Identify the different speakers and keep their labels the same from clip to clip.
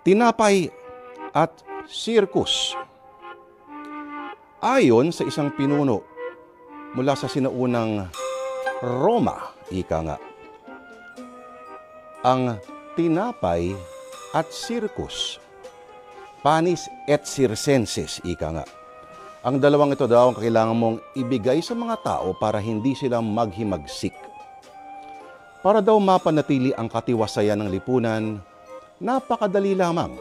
Speaker 1: tinapay at sirkus. Ayon sa isang pinuno mula sa sinaunang Roma, ika nga, ang tinapay at sirkus, panis et circenses, ika nga. Ang dalawang ito daw ang kailangan mong ibigay sa mga tao para hindi sila maghimagsik. Para daw mapanatili ang katiwasayan ng lipunan, napakadali lamang.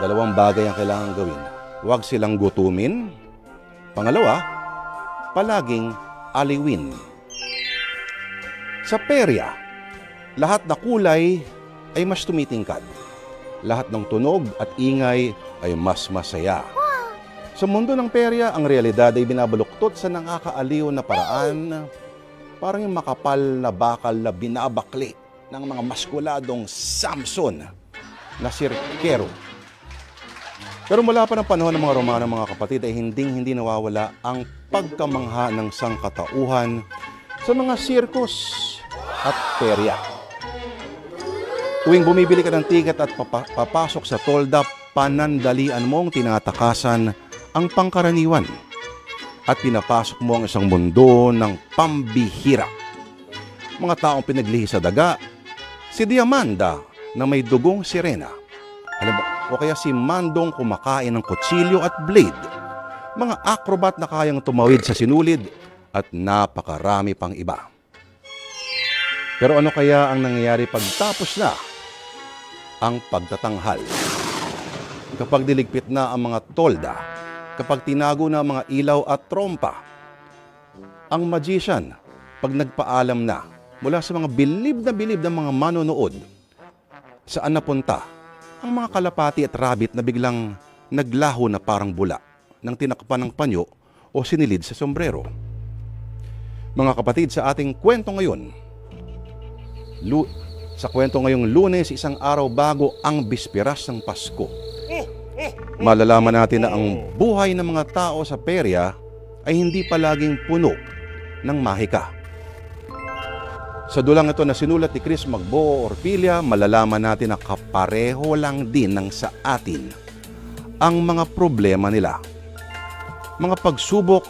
Speaker 1: Dalawang bagay ang kailangan gawin. Huwag silang gutumin. Pangalawa, palaging aliwin. Sa perya, lahat na kulay ay mas tumitingkad. Lahat ng tunog at ingay ay mas masaya. Sa mundo ng perya, ang realidad ay binabaluktot sa nakakaaliw na paraan, parang yung makapal na bakal na binabakli ng mga maskuladong Samson na sirkero. Pero mula pa ng panahon ng mga Romano, mga kapatid, ay hindi nawawala ang pagkamangha ng sangkatauhan sa mga sirkus at perya. Tuwing bumibili ka ng ticket at papasok sa tolda, panandalian mong tinatakasan ang pangkaraniwan at pinapasok mo ang isang mundo ng pambihira. Mga taong pinaglihi sa daga, si Diamanda na may dugong sirena, o kaya si Mandong kumakain ng kutsilyo at blade, mga acrobat na kayang tumawid sa sinulid at napakarami pang iba. Pero ano kaya ang nangyayari pagtapos na ang pagtatanghal? Kapag diligpit na ang mga tolda, kapag tinago na mga ilaw at trompa, ang magician, pag nagpaalam na mula sa mga bilib na mga manonood, saan napunta ang mga kalapati at rabbit na biglang naglaho na parang bula nang tinakpan ng panyo o sinilid sa sombrero. Mga kapatid, sa ating kwento ngayon, sa kwento ngayong Lunes, isang araw bago ang bisperas ng Pasko, malalaman natin na ang buhay ng mga tao sa perya ay hindi palaging puno ng mahika. Sa dulang ito na sinulat ni Chris Magbo Orpilla, malalaman natin na kapareho lang din ng sa atin ang mga problema nila. Mga pagsubok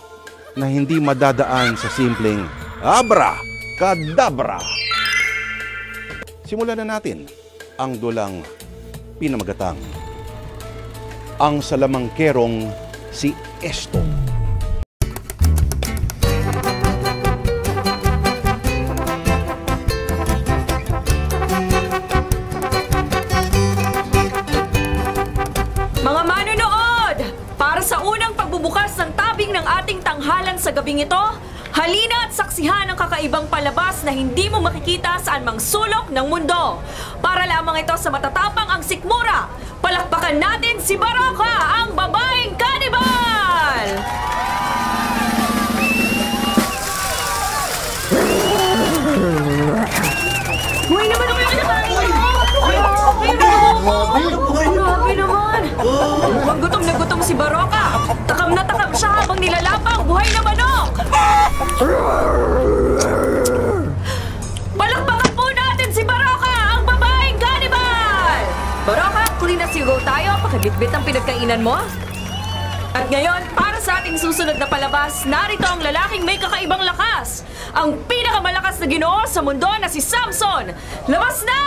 Speaker 1: na hindi madadaan sa simpleng abra kadabra. Simulan na natin ang dulang pinamagatang ang salamangkerong si Esto.
Speaker 2: Mga manonood, para sa unang pagbubukas ng tabing ng ating tanghalan sa gabing ito, halina at saksihan ang kakaibang palabas na hindi mo makikita sa anumang sulok ng mundo. Para lamang ito sa matatapang ang sikmura, palakpakan natin si Baraka, ang babaeng kanibal! Buhay naman ako yung kinakain mo! Grabe naman! Huwag gutom na gutom si Baraka! Takam na takam siya habang nilalapang buhay na manok! Palakpakan po natin si Baraka, ang babaeng kanibal! Baraka, clean as you go tayo, pakibitbit ang pinagkainan mo. At ngayon, para sa ating susunod na palabas, narito ang lalaking may kakaibang lakas. Ang pinakamalakas na ginoo sa mundo na si Samson. Labas na!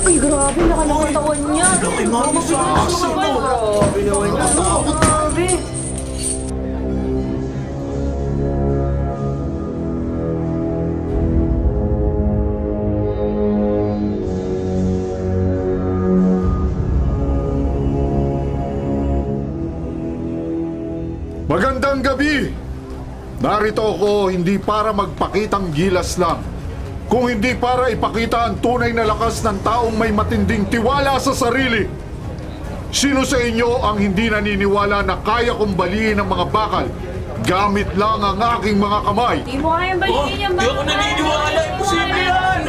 Speaker 2: Ay, grabe, nakalatawan niya. Grabe naman niya. Grabe.
Speaker 3: Magandang gabi! Narito ako hindi para magpakitang gilas lang, kung hindi para ipakita ang tunay na lakas ng taong may matinding tiwala sa sarili. Sino sa inyo ang hindi naniniwala na kaya kong baliin ang mga bakal gamit lang ang aking mga kamay?
Speaker 2: Di mo kayang balikin yung bakal.
Speaker 4: Di ako naniniwala! Imposible yan!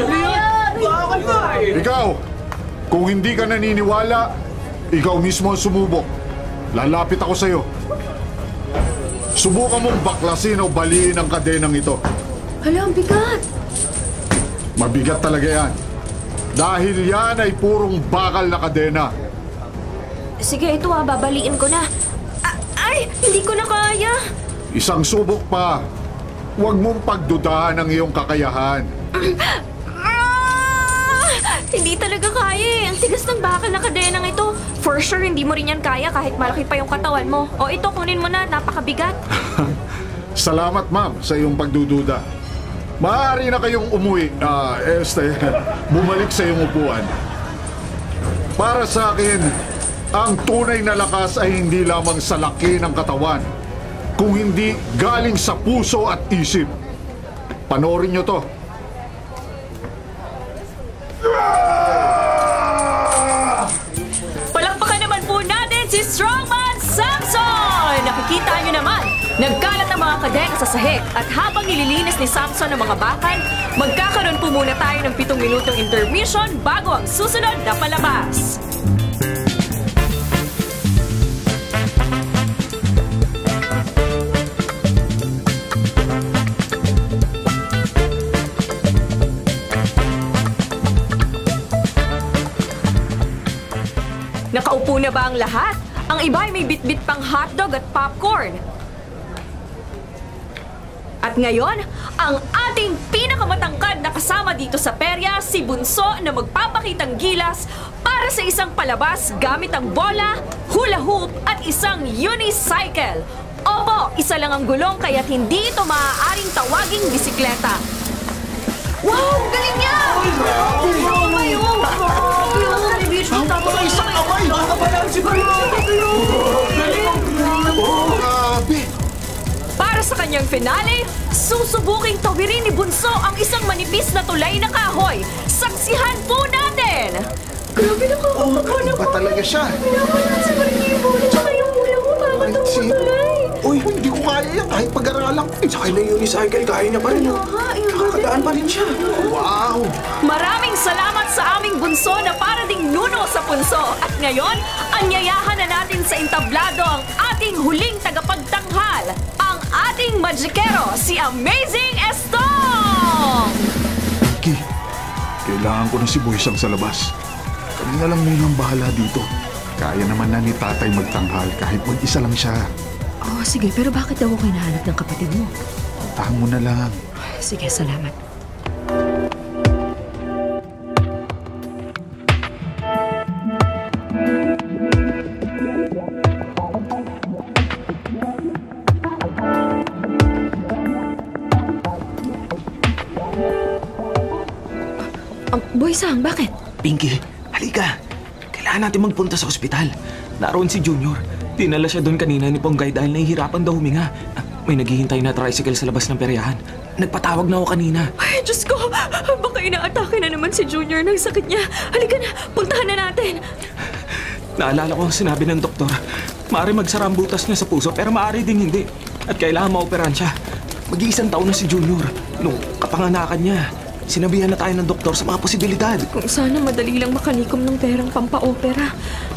Speaker 4: Bakal ba eh?
Speaker 3: Ikaw, kung hindi ka naniniwala, ikaw mismo ang sumubok. Lalapit ako sa'yo. Subukan mong baklasin o baliin ang kadenang ito.
Speaker 2: Hala, ang bigat.
Speaker 3: Mabigat talaga yan. Dahil yan ay purong bakal na kadena.
Speaker 2: Sige, ito babaliin ko na. Ay, hindi ko na kaya.
Speaker 3: Isang subok pa. Huwag mong pagdudahan ang iyong kakayahan.
Speaker 2: Hindi talaga kaya eh. Ang tigas ng bakal na kadenang ito. For sure, hindi mo rin yan kaya kahit malaki pa yung katawan mo. O ito, kunin mo na. Napakabigat.
Speaker 3: Salamat, ma'am, sa iyong pagdududa. Maaari na kayong umuwi. Bumalik sa iyong upuan. Para sa akin, ang tunay na lakas ay hindi lamang sa laki ng katawan, kung hindi galing sa puso at isip. Panoorin nyo to.
Speaker 2: Palakpakan naman po natin si Strongman Samson! Nakikita nyo naman, nagkalat ang mga kadena sa sahig at habang nililinis ni Samson ang mga bakal, magkakaroon po muna tayo ng 7 minutong intermission bago ang susunod na palabas. Nakaupo na ba ang lahat? Ang iba ay may bitbit pang hotdog at popcorn. At ngayon, ang ating pinakamatangkad na kasama dito sa perya, si Bunso na magpapakitang gilas para sa isang palabas gamit ang bola, hula hoop at isang unicycle. Opo, isa lang ang gulong kaya't hindi ito maaaring tawaging bisikleta. Wow! Galing niya! Para sa kanyang finale, susubuking tawirin ni Bunso ang isang manipis na tulay na kahoy. Saksihan po natin! Grabe, nakakapagana
Speaker 5: Ba talaga siya?
Speaker 2: Pinawalan si Maribo at saka yung mula ko bakit ang matulay.
Speaker 5: Uy, hindi ko kaya yan kahit pag-aralan ko. Sa kanya yung unicycle, kaya niya pa rin. Nakakadaan pa rin siya. Wow!
Speaker 2: Maraming salamat sa aming Bunso na para ding nuno sa punso. At ngayon, anyayahan na natin sa entablado ang ating huling tagapagtanghal, ang ating magikero, si Amazing Estong!
Speaker 3: Ki, kailangan ko na si Boysang sa labas. Kami na lang muna ang bahala dito. Kaya naman na ni tatay magtanghal kahit mag-isa lang siya.
Speaker 2: Oh, sige, pero bakit daw ako hinahanap ng kapatid mo?
Speaker 3: Puntahan mo na lang.
Speaker 2: Sige, salamat. Boysang, bakit?
Speaker 4: Pinky, halika. Kailangan natin magpunta sa ospital. Naroon si Junior. Dinala siya doon kanina ni Ponggay dahil nahihirapan daw huminga. May naghihintay na tricycle sa labas ng peryahan. Nagpatawag na ako kanina.
Speaker 2: Ay, Diyos ko! Baka inaatake na naman si Junior ng sakit niya. Halika na, puntahan na natin.
Speaker 4: Naalala ko ang sinabi ng doktor. Maaari magsara ang butas niya sa puso pero maaari ding hindi. At kailangan maoperahan siya. Mag-iisang taon na si Junior. Nung kapanganakan niya, sinabihan na tayo ng doktor sa mga posibilidad.
Speaker 2: Kung sana madali lang makanikom ng perang pampa-opera.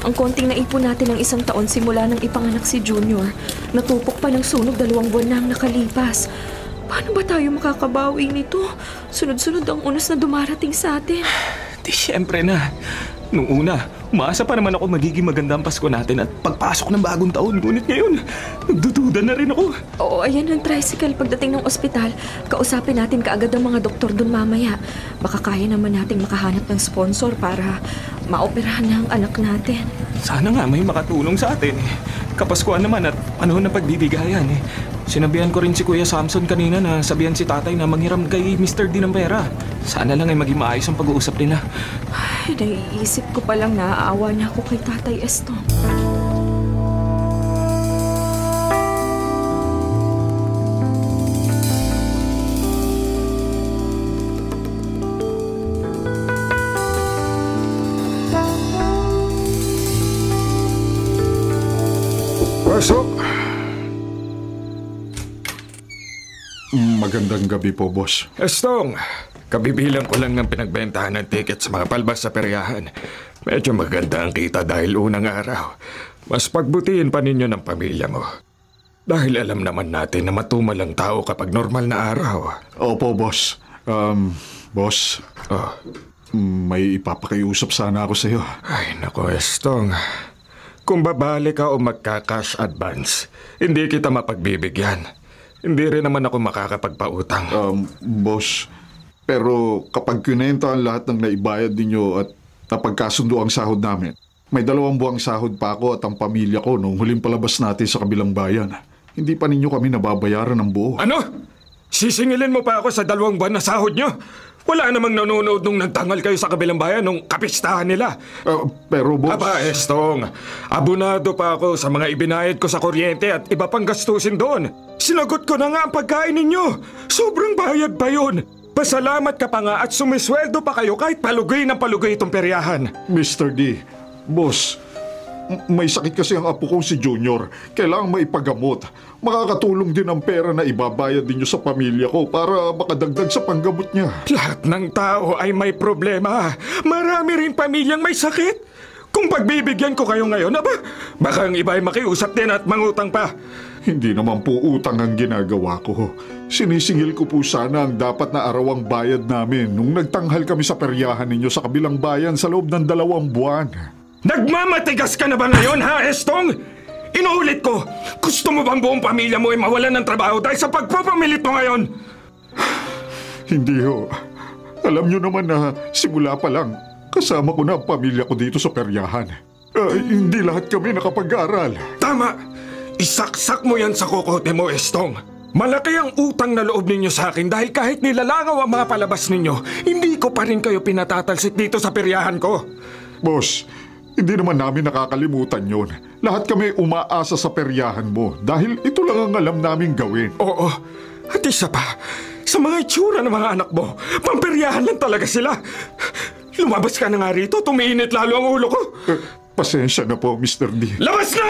Speaker 2: Ang konting naipon natin ng 1 taon simula nang ipanganak si Junior. Natupok pa ng sunog 2 buwan na ang nakalipas. Paano ba tayo makakabawi nito? Sunod-sunod ang unos na dumarating sa atin.
Speaker 4: Di siyempre na. Nung una, umaasa pa naman ako magiging maganda ang Pasko natin at pagpasok ng bagong taon. Ngunit ngayon, nagdududa na rin ako.
Speaker 2: Oo, ayan ang tricycle. Pagdating ng ospital, kausapin natin kaagad ang mga doktor doon mamaya. Baka kaya naman nating makahanap ng sponsor para maoperahan na ang anak natin.
Speaker 4: Sana nga may makatulong sa atin. Kapaskuhan naman at panahon ng pagbibigayan. Sinabihan ko rin si Kuya Samson kanina na sabihan si tatay na manghiram kay Mr. D ng pera. Sana lang ay maging maayos ang pag-uusap nila.
Speaker 2: Ay, naiisip ko palang naaawa na ako kay Tatay Estong.
Speaker 3: Pasok! Magandang gabi po, boss.
Speaker 6: Estong, kabibilang ko lang ng pinagbentahan ng ticket sa mga palbas sa peryahan. Medyo maganda ang kita dahil unang araw. Mas pagbutihin pa ninyo ng pamilya mo. Dahil alam naman natin na matumal ang tao kapag normal na araw.
Speaker 3: Opo, boss. Boss,
Speaker 6: Oh,
Speaker 3: May ipapakiusap sana ako sa'yo.
Speaker 6: Ay, nako, Estong. Kung babalik ka o magka-cash advance, hindi kita mapagbibigyan. Hindi rin naman ako makakapagpautang.
Speaker 3: Boss, pero kapag kinenta ang lahat ng naibayad ninyo at napagkasundo ang sahod namin, may 2 buwang sahod pa ako at ang pamilya ko nung huling palabas natin sa kabilang bayan. Hindi pa ninyo kami nababayaran ng buo.
Speaker 6: Ano? Sisingilin mo pa ako sa 2 buwan na sahod nyo? Wala namang nanonood nung nagtangal kayo sa kabilang bayan nung kapistahan nila.
Speaker 3: Pero boss...
Speaker 6: Aba, Estong, abonado pa ako sa mga ibinayad ko sa kuryente at iba pang gastusin doon. Sinagot ko na nga ang pagkain ninyo. Sobrang bayad pa yun. Pasalamat ka pa nga at sumisweldo pa kayo kahit palugay ng palugay itong peryahan.
Speaker 3: Mr. D, boss, may sakit kasi ang apo kong si Junior. Kailangan maipagamot. Makakatulong din ang pera na ibabayad ninyo sa pamilya ko para makadagdag sa panggamot niya.
Speaker 6: Lahat ng tao ay may problema. Marami rin pamilyang may sakit. Kung pagbibigyan ko kayo ngayon, baka ang iba ay makiusap din at mangutang pa.
Speaker 3: Hindi naman po utang ang ginagawa ko. Sinisingil ko po sana ang dapat na arawang bayad namin nung nagtanghal kami sa peryahan ninyo sa kabilang bayan sa loob ng 2 buwan.
Speaker 6: Nagmamatigas ka na ba ngayon, ha, Estong? Inuulit ko, gusto mo bang buong pamilya mo ay mawalan ng trabaho dahil sa pagpapamilit mo ngayon?
Speaker 3: Hindi ho. Alam nyo naman na simula pa lang, kasama ko na ang pamilya ko dito sa peryahan. Hindi lahat kami nakapag-aral.
Speaker 6: Tama! Isaksak mo yan sa kokote mo, Estong. Malaki ang utang na loob ninyo sa akin dahil kahit nilalangaw ang mga palabas ninyo, hindi ko pa rin kayo pinatatalsik dito sa peryahan ko.
Speaker 3: Boss, hindi naman namin nakakalimutan yon. Lahat kami umaasa sa peryahan mo dahil ito lang ang alam naming gawin.
Speaker 6: Oo, at isa pa, sa mga itsura ng mga anak mo, pamperyahan lang talaga sila. Lumabas ka na nga rito, tumiinit lalo ang ulo ko.
Speaker 3: Pasensya na po, Mr. D.
Speaker 6: Labas na!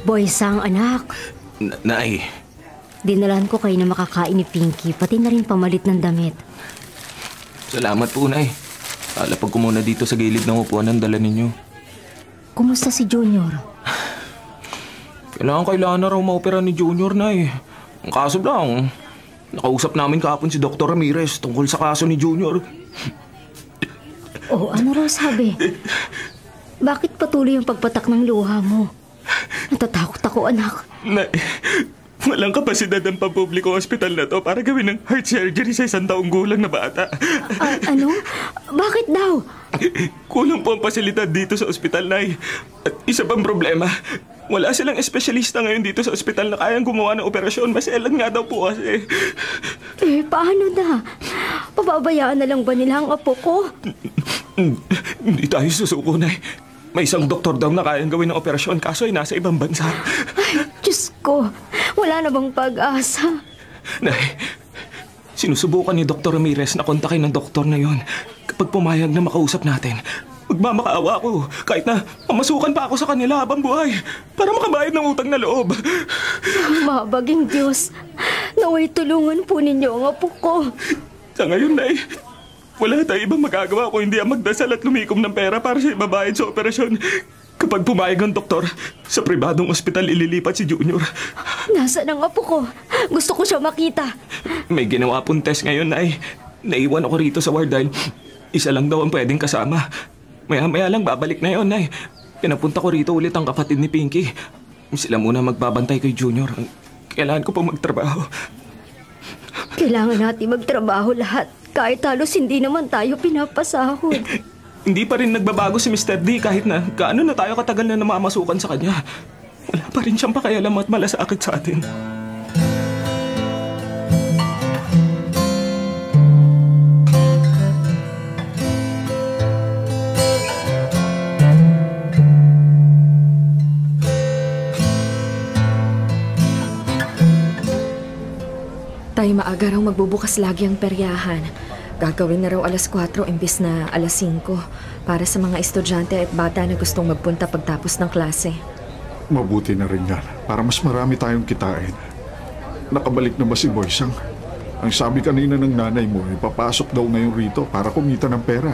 Speaker 7: Boysang anak.
Speaker 4: Nay.
Speaker 7: Dinalan ko kayo na makakain ni Pinky, pati na rin pamalit ng damit.
Speaker 4: Salamat po, Nay. Lalapag ko muna dito sa gilid ng upuan ng dala ninyo.
Speaker 7: Kumusta si Junior?
Speaker 4: Kailangan na raw maopera ni Junior, Nay. Ang kaso lang, nakausap namin kahapon si Dr. Ramirez tungkol sa kaso ni Junior.
Speaker 7: Oh, ano raw sabi? Bakit patuloy ang pagpatak ng luha mo? Natatakot ako, anak.
Speaker 4: Nay, walang kapasidad ang pampublikong ospital na to para gawin ng heart surgery sa 1 taong gulang na bata.
Speaker 7: Ano? Bakit daw?
Speaker 4: Kulang po ang pasilidad dito sa ospital, Nay. At isa pang problema, wala silang espesyalista ngayon dito sa ospital na kayang gumawa ng operasyon. Maselan nga daw po kasi.
Speaker 7: Paano na? Pababayaan na lang ba nila ang apo ko?
Speaker 4: Hindi tayo susuko, Nay. May isang doktor daw na kayang gawin ng operasyon kaso ay nasa ibang bansa.
Speaker 7: Ay, Diyos ko. Wala na bang pag-asa?
Speaker 4: Nay, sinusubukan ni Dr. Ramirez na kontakin ng doktor na yon. Kapag pumayag na makausap natin, magmamakaawa ako. Kahit na mamasukan pa ako sa kanila habang buhay para makabayad ng utang na loob.
Speaker 7: Mabaging Diyos. Naway tulungan po ninyo ang apo ko.
Speaker 4: Sa ngayon, Nay, wala tayong ibang magagawa kung hindi ang magdasal at lumikom ng pera para sa ibabayad sa operasyon. Kapag pumayag ang doktor, sa pribadong ospital ililipat si Junior.
Speaker 7: Nasaan ang apo ko? Gusto ko siya makita.
Speaker 4: May ginawa pong test ngayon, Nay. Naiwan ako rito sa ward dahil isa lang daw ang pwedeng kasama. Maya-maya lang babalik na yon, Nay. Pinapunta ko rito ulit ang kapatid ni Pinky. Sila muna magbabantay kay Junior. Kailangan ko pa magtrabaho.
Speaker 7: Kailangan natin magtrabaho lahat. Kahit halos hindi naman tayo pinapasahod.
Speaker 4: Hindi pa rin nagbabago si Mr. D kahit na gaano na tayo katagal na namamasukan sa kanya. Wala pa rin siyang pakialam at malasakit sa atin.
Speaker 2: Tay, maaga raw magbubukas lagi ang peryahan. Gagawin na raw 4:00 imbis na 5:00 para sa mga estudyante at bata na gustong magpunta pagtapos ng klase.
Speaker 3: Mabuti na rin yan para mas marami tayong kitain. Nakabalik na ba si Boysang? Ang sabi kanina ng nanay mo, ipapasok daw ngayon rito para kumita ng pera.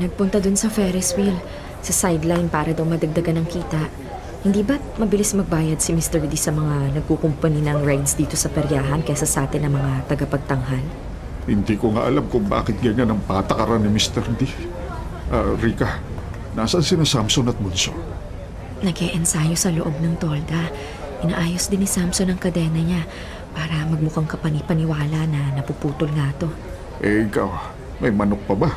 Speaker 2: Nagpunta dun sa Ferris wheel, sa sideline para daw madagdagan ng kita. Hindi ba mabilis magbayad si Mr. D sa mga nagkukumpani ng rides dito sa peryahan kaysa sa atin ng mga tagapagtanghal?
Speaker 3: Hindi ko nga alam kung bakit ganyan ang patakaran ni Mr. D. Rika, nasaan sina Samson at Bunso?
Speaker 2: Nag-e-ensayo sa loob ng tolda. Inaayos din ni Samson ang kadena niya para magmukhang kapani-paniwala na napuputol nga to.
Speaker 3: Ikaw, may manok pa ba?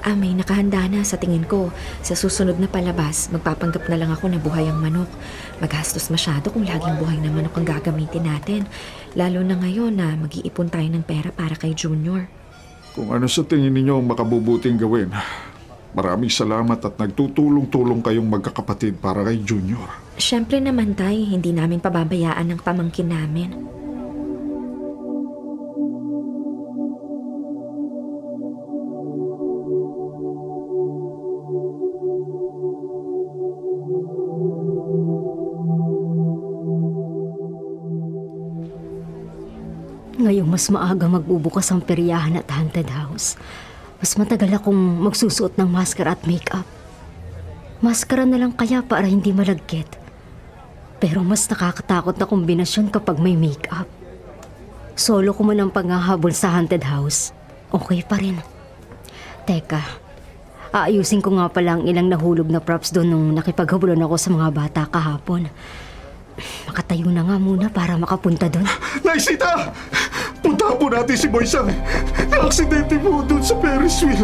Speaker 2: May nakahanda na sa tingin ko. Sa susunod na palabas, magpapanggap na lang ako na buhay ang manok. Magastos masyado kung laging buhay na manok ang gagamitin natin. Lalo na ngayon na mag-iipon tayo ng pera para kay Junior.
Speaker 3: Kung ano sa tingin ninyo ang makabubuting gawin, maraming salamat at nagtutulong-tulong kayong magkakapatid para kay Junior.
Speaker 2: Siyempre naman, Tay, hindi namin pababayaan ang pamangkin namin.
Speaker 7: Ngayong mas maaga magbubukas ang peryahan at haunted house, mas matagal akong magsusuot ng maskara at makeup. Maskara na lang kaya para hindi malagkit. Pero mas nakakatakot na kombinasyon kapag may makeup. Solo ko man ang panghahabol sa haunted house, okay pa rin. Teka, aayusin ko nga pala ang ilang nahulog na props doon nung nakipaghabulan ako sa mga bata kahapon. Makatayo na nga muna para makapunta doon.
Speaker 3: Naisita! Puntahan po natin si Boysang. Na-aksidente po doon sa Ferris wheel.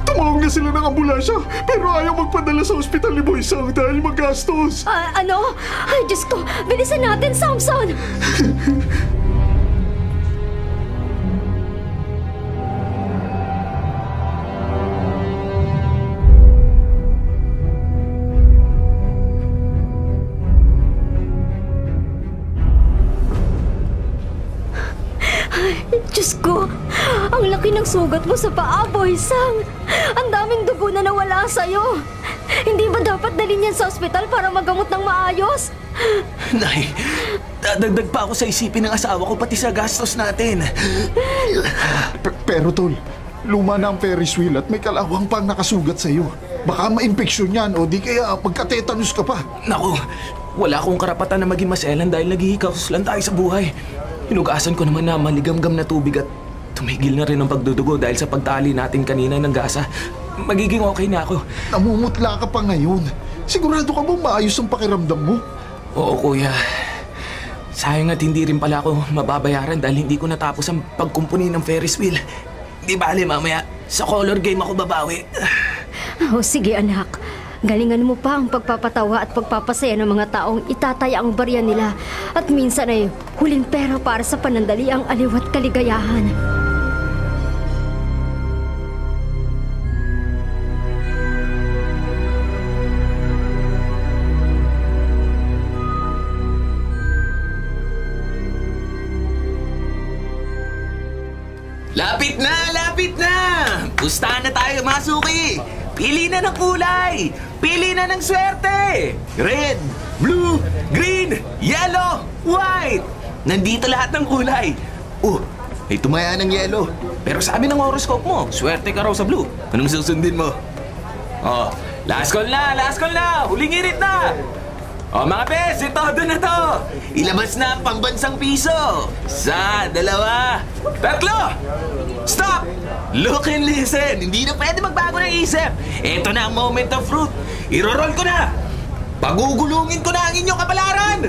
Speaker 3: Tumawag na sila ng ambulansya pero ayaw magpadala sa ospital ni Boysang dahil magastos.
Speaker 7: Ano? Ay, Diyos ko! Bilisan natin, Samson! Diyos ko, ang laki ng sugat mo sa paa, Boysang. Ang daming dugo na nawala sa'yo. Hindi ba dapat dalhin yan sa ospital para magamot ng maayos?
Speaker 4: Nay, dadagdag pa ako sa isipin ng asawa ko pati sa gastos natin.
Speaker 3: Pero tol, luma na ang Ferris wheel at may kalawang pang nakasugat sa'yo. Baka ma-infeksyon yan o di kaya magka-tetanus ka pa.
Speaker 4: Naku, wala akong karapatan na maging maselan dahil naghihikaos lang tayo sa buhay. Hinugasan ko naman na maligamgam na tubig at tumigil na rin ang pagdudugo dahil sa pagtali natin kanina ng gasa. Magiging okay na ako.
Speaker 3: Namumutla ka pa ngayon. Sigurado ka bang maayos ang pakiramdam mo?
Speaker 4: Oo, kuya. Sayang at hindi rin pala ako mababayaran dahil hindi ko natapos ang pagkumpuni ng Ferris wheel. Di bale, mamaya sa color game ako babawi.
Speaker 7: Oh, sige anak. Galingan mo pa ang pagpapatawa at pagpapasaya ng mga taong itataya ang barya nila at minsan ay huling pera para sa panandaliang aliw at kaligayahan.
Speaker 4: Lapit na! Lapit na! Pustahan na tayo, Masuki! Pili na ng kulay! Pili na ng swerte! Red, blue, green, yellow, white! Nandito lahat ng kulay. May tumaya ng yellow. Pero sabi ng horoscope mo, swerte ka raw sa blue. Anong susundin mo? Last call na! Last call na! Huling irit na! Mga pes, todo na to! Ilabas na ang pambansang piso! 1, 2, 3! Stop! Look and listen! Hindi na pwede magbago ng isip! Ito na ang moment of truth! Iroroll ko na! Pagugulungin ko na ang inyong kapalaran!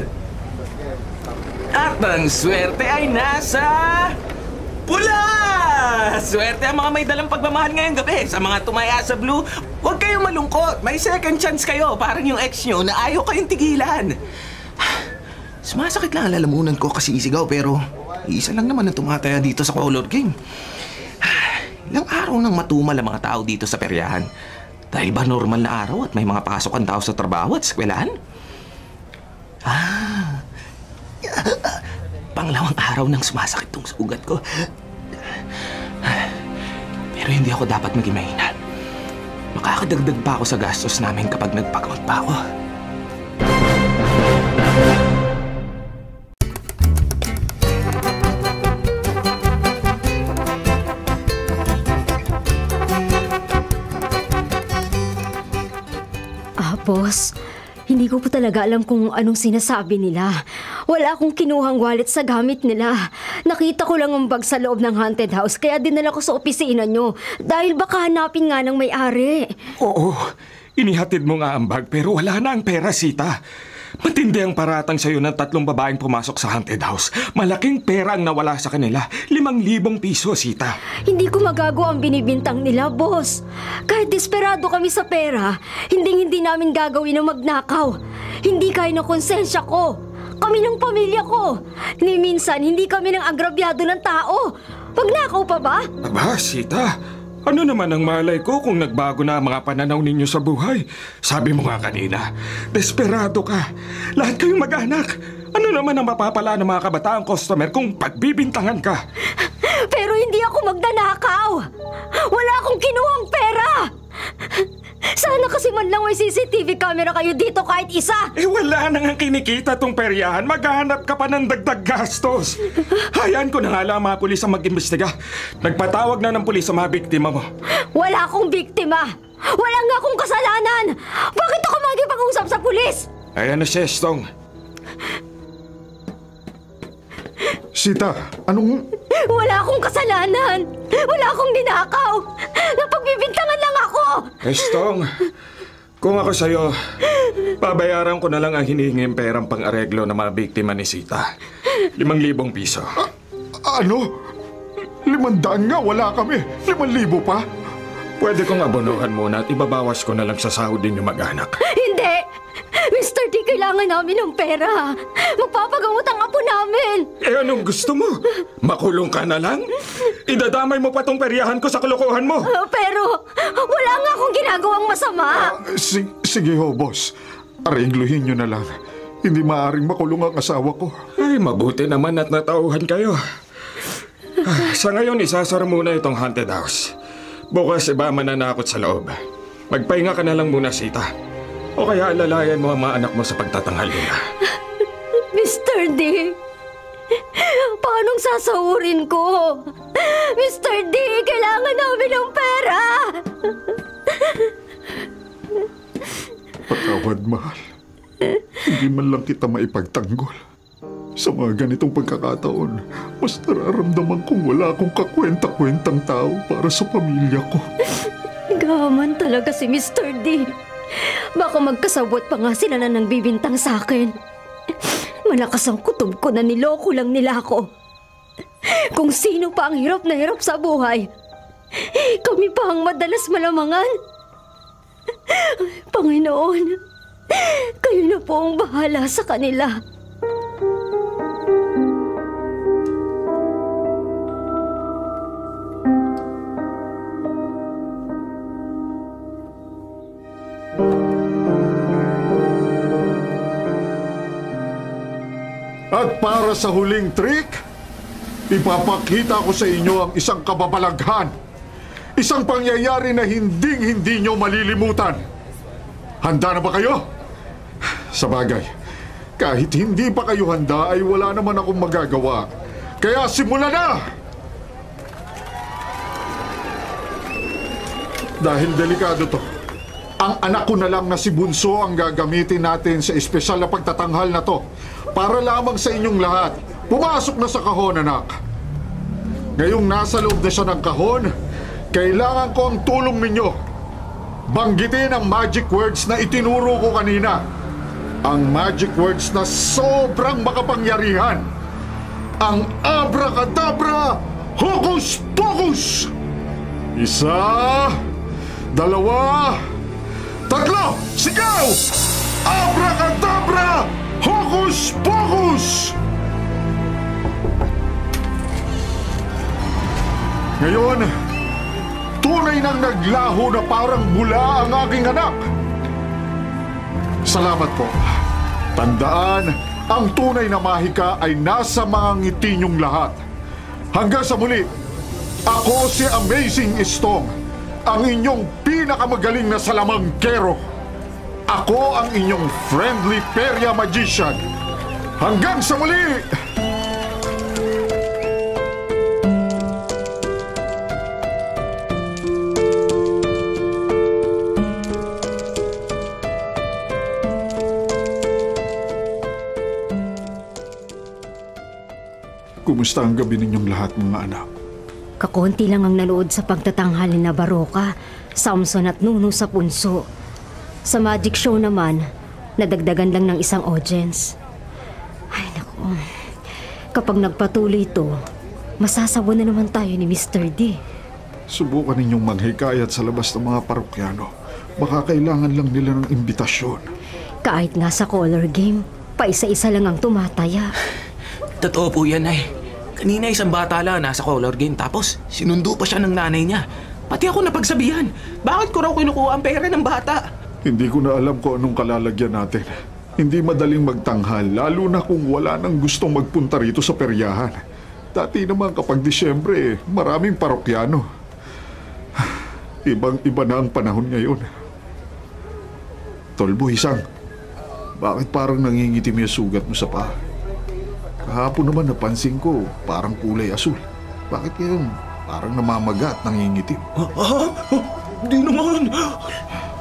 Speaker 4: At ang swerte ay nasa... pula! Swerte ang mga may dalang pagmamahal ngayong gabi. Sa mga tumaya sa blue, huwag kayong malungkot. May second chance kayo. Parang yung ex nyo na ayaw kayong tigilan. Sumasakit lang ang lalamunan ko kasi isigaw pero isa lang naman ang tumataya dito sa color game. Ilang araw nang matumal ang mga tao dito sa peryahan. Dahil ba normal na araw at may mga pasok ang tao sa trabaho at eskwelahan? Panglawang araw nang sumasakit tong sugat ko. Pero hindi ako dapat maging mahina. Makakadagdag pa ako sa gastos namin kapag nagpagamot pa ako.
Speaker 7: Boss, hindi ko po talaga alam kung anong sinasabi nila. Wala akong kinuhang wallet sa gamit nila. Nakita ko lang ang bag sa loob ng haunted house, kaya dinala ko sa opisina nyo. Dahil baka hanapin nga ng may-ari.
Speaker 6: Oo, inihatid mo nga ang bag pero wala na ang pera, Sita. Matindi ang paratang sa'yo ng 3 babaeng pumasok sa haunted house. Malaking pera ang nawala sa kanila. 5,000 piso, Sita.
Speaker 7: Hindi ko magagawa ang binibintang nila, boss. Kahit desperado kami sa pera, hindi namin gagawin ang magnakaw. Hindi kaya ng konsensya ko. Kami ng pamilya ko. Ni minsan, hindi kami ng agrabyado ng tao. Magnakaw pa ba?
Speaker 6: Aba, Sita. Ano naman ang malay ko kung nagbago na ang mga pananaw ninyo sa buhay? Sabi mo nga kanina, desperado ka. Lahat kayong mag-anak. Ano naman ang mapapala ng mga kabataang customer kung pagbibintangan ka?
Speaker 7: Pero hindi ako magnanakaw. Wala akong kinuhang pera. Sana kasi man lang may CCTV camera kayo dito kahit isa.
Speaker 6: Wala nang ang kinikita tong peryahan. Maghahanap ka pa ng dagdag gastos. Hayaan ko na nga lang mga pulis ang mag-imbestiga. Nagpatawag na ng pulis sa mga biktima mo.
Speaker 7: Wala akong biktima. Wala nga akong kasalanan. Bakit ako makikipag-usap sa pulis?
Speaker 6: Ay ano, Sestong?
Speaker 3: Sita, anong...
Speaker 7: Wala akong kasalanan. Wala akong ninakaw. Napagbibintangan lang ako.
Speaker 6: Sestong, kung ako sa'yo, babayaran ko na lang ang hinihinging perang pang-areglo ng mga biktima ni Sita. 5,000 piso.
Speaker 3: Ano? 500 nga, wala kami. 5,000 pa?
Speaker 6: Pwede kong abonohan muna at ibabawas ko na lang sa sahod ninyo mag-anak.
Speaker 7: Hindi! Mr. D, kailangan namin ng pera. Magpapagamot ang apo namin.
Speaker 6: Anong gusto mo? Makulong ka na lang? Idadamay mo pa tong peryahan ko sa kalokohan mo.
Speaker 7: Pero wala nga akong ginagawang masama.
Speaker 3: Sige ho, boss. Arengluhin nyo na lang. Hindi maaaring makulong ang asawa ko.
Speaker 6: Ay, mabuti naman at natauhan kayo. Sa ngayon, isasara muna itong haunted house. Bukas iba mananakot sa loob. Magpahinga ka na lang muna, Sita. O kaya alalayan mo ang mga anak mo sa pagtatanghal nila.
Speaker 7: Mr. D, paanong sasahurin ko? Mr. D, kailangan namin ng pera.
Speaker 3: Patawad, mahal. Hindi man lang kita maipagtanggol. Sa mga ganitong pagkakataon, mas nararamdaman kong wala akong kakwenta-kwentang tao para sa pamilya ko.
Speaker 7: Gaman talaga si Mr. D. Baka magkasabot pa nga sila na nang bibintang sa akin. Malakas ang kutob ko na niloko lang nila ako. Kung sino pa ang hirap na hirap sa buhay, kami pa ang madalas malamangan. Panginoon, kayo na po ang bahala sa kanila.
Speaker 3: At para sa huling trick, ipapakita ko sa inyo ang isang kababalaghan. Isang pangyayari na hindi nyo malilimutan. Handa na ba kayo? Sa bagay, kahit hindi pa kayo handa ay wala naman akong magagawa. Kaya simulan na! Dahil delikado to, ang anak ko na lang na si Bunso ang gagamitin natin sa espesyal na pagtatanghal na to. Para lamang sa inyong lahat. Pumasok na sa kahon, anak. Ngayong nasa loob na siya ng kahon, kailangan ko ang tulong ninyo. Banggitin ang magic words na itinuro ko kanina. Ang magic words na sobrang makapangyarihan. Ang abracadabra, hocus pocus! 1, 2, 3, sigaw! Abracadabra, hocus pocus! Ngayon, tunay nang naglaho na parang bula ang aking anak. Salamat po. Tandaan, ang tunay na mahika ay nasa mga ngiti niyong lahat. Hanggang sa muli, ako si Amazing Istong, ang inyong pinakamagaling na salamangkero. Ako ang inyong friendly Perya Magician. Hanggang sa muli! Kumusta ang gabi ninyong lahat, mga anak?
Speaker 7: Kakonti lang ang nanood sa pagtatanghali na Baroka, Samson at Nuno sa punso. Sa magic show naman, nadagdagan lang ng isang audience. Ay naku, kapag nagpatuloy ito, masasawa na naman tayo ni Mr. D.
Speaker 3: Subukan ninyong manghikayat sa labas ng mga parokyano. Baka kailangan lang nila ng imbitasyon.
Speaker 7: Kahit nga sa color game, paisa-isa lang ang tumataya.
Speaker 4: Totoo po yan, Nay. Kanina isang bata lang nasa color game tapos sinundo pa siya ng nanay niya. Pati ako napagsabihan. Bakit ko raw kinukuha ang pera ng bata?
Speaker 3: Hindi ko na alam kung anong kalalagyan natin. Hindi madaling magtanghal, lalo na kung wala nang gustong magpunta rito sa peryahan. Dati naman kapag Disyembre, maraming parokyano. Ibang-iba na ang panahon ngayon. Tolbo, Isang, bakit parang nangingitim yung sugat mo sa paa? Kahapon naman napansin ko, parang kulay asul. Bakit ngayon parang namamaga at nangingitim?
Speaker 4: Hindi naman.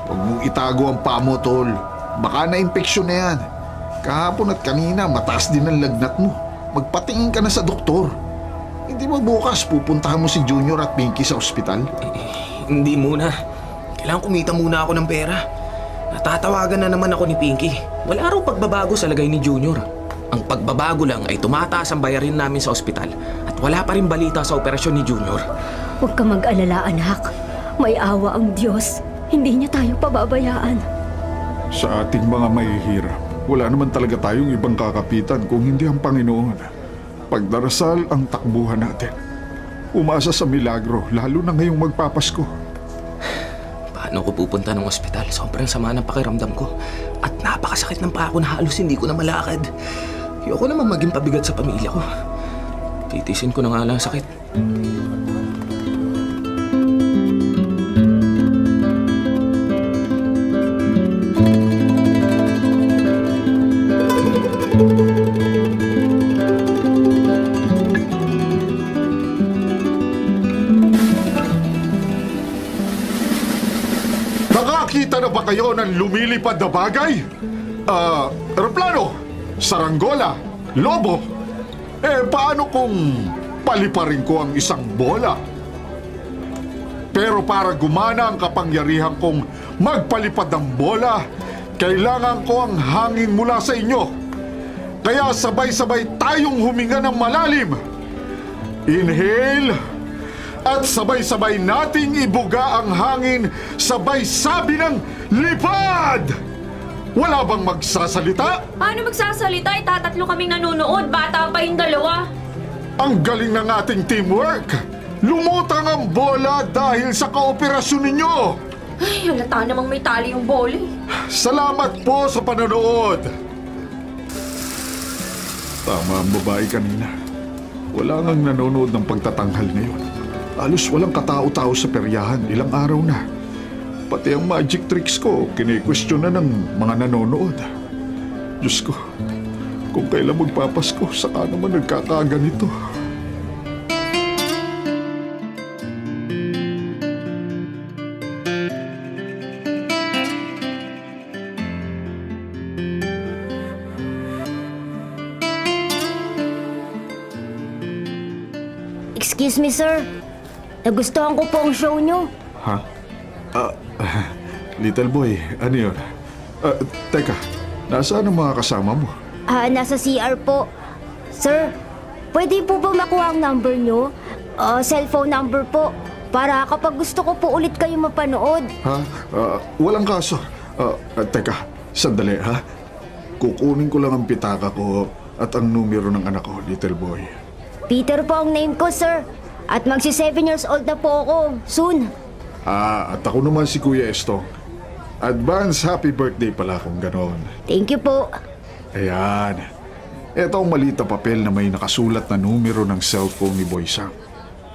Speaker 3: Huwag mong itago ang paa mo, Tol. Baka na-impeksyon na yan. Kahapon at kanina, mataas din ang lagnat mo. Magpatingin ka na sa doktor. Hindi mo bukas pupuntahan mo si Junior at Pinky sa ospital?
Speaker 4: Hindi muna. Kailangan kumita muna ako ng pera. Natatawagan na naman ako ni Pinky. Wala raw pagbabago sa lagay ni Junior. Ang pagbabago lang ay tumataas ang bayarin namin sa ospital at wala pa rin balita sa operasyon ni Junior.
Speaker 7: Huwag ka mag-alala, anak. May awa ang Diyos. Hindi niya tayo pababayaan.
Speaker 3: Sa ating mga mahihirap, wala naman talaga tayong ibang kakapitan kung hindi ang Panginoon. Pagdarasal ang takbuhan natin. Umasa sa milagro, lalo na ngayong magpapasko.
Speaker 4: Paano ko pupunta ng ospital? Sobrang sama ng pakiramdam ko. At napakasakit ng paa ko na halos hindi ko na malakad. Ayoko naman maging pabigat sa pamilya ko. Titisin ko na nga lang sakit.
Speaker 3: Nakakita na ba kayo ng lumilipad na bagay? Aeroplano, saranggola, lobo. Paano kung paliparin ko ang isang bola? Pero para gumana ang kapangyarihan kong magpalipad ng bola, kailangan ko ang hangin mula sa inyo. Kaya sabay-sabay tayong huminga ng malalim. Inhale. At sabay-sabay nating ibuga ang hangin, sabay sabi ng lipad! Wala bang magsasalita?
Speaker 2: Paano magsasalita? Tatatlo kaming nanonood. Bata pa yung dalawa.
Speaker 3: Ang galing ng ating teamwork! Lumutang ang bola dahil sa kooperasyon ninyo!
Speaker 2: Ay, halata namang may tali yung bola.
Speaker 3: Salamat po sa panonood! Tama ang babae kanina. Wala ngang nanonood ng pagtatanghal ngayon. Halos walang katao-tao sa peryahan, ilang araw na. Pati ang magic tricks ko, kine-question na ng mga nanonood. Diyos ko, kung kailan magpapasko, saka naman nagkakaganito.
Speaker 7: Excuse me, sir. Nagustuhan ko po ang show nyo.
Speaker 3: Ha? Little boy, ano yun? Teka, nasaan ang mga kasama mo?
Speaker 7: Nasa CR po. Sir, pwede po ba makuha ang number nyo? Cellphone number po. Para kapag gusto ko po ulit kayo mapanood.
Speaker 3: Ha? Walang kaso. Teka, sandali ha? Kukunin ko lang ang pitaka ko at ang numero ng anak ko, little boy.
Speaker 7: Peter po ang name ko, sir. At magsi 7 years old na po ako. Soon.
Speaker 3: At ako naman si Kuya Estong. Advance happy birthday pala kung ganon.
Speaker 7: Thank you po.
Speaker 3: Ayan. Ito ang maliit na papel na may nakasulat na numero ng cellphone ni Boy Sam.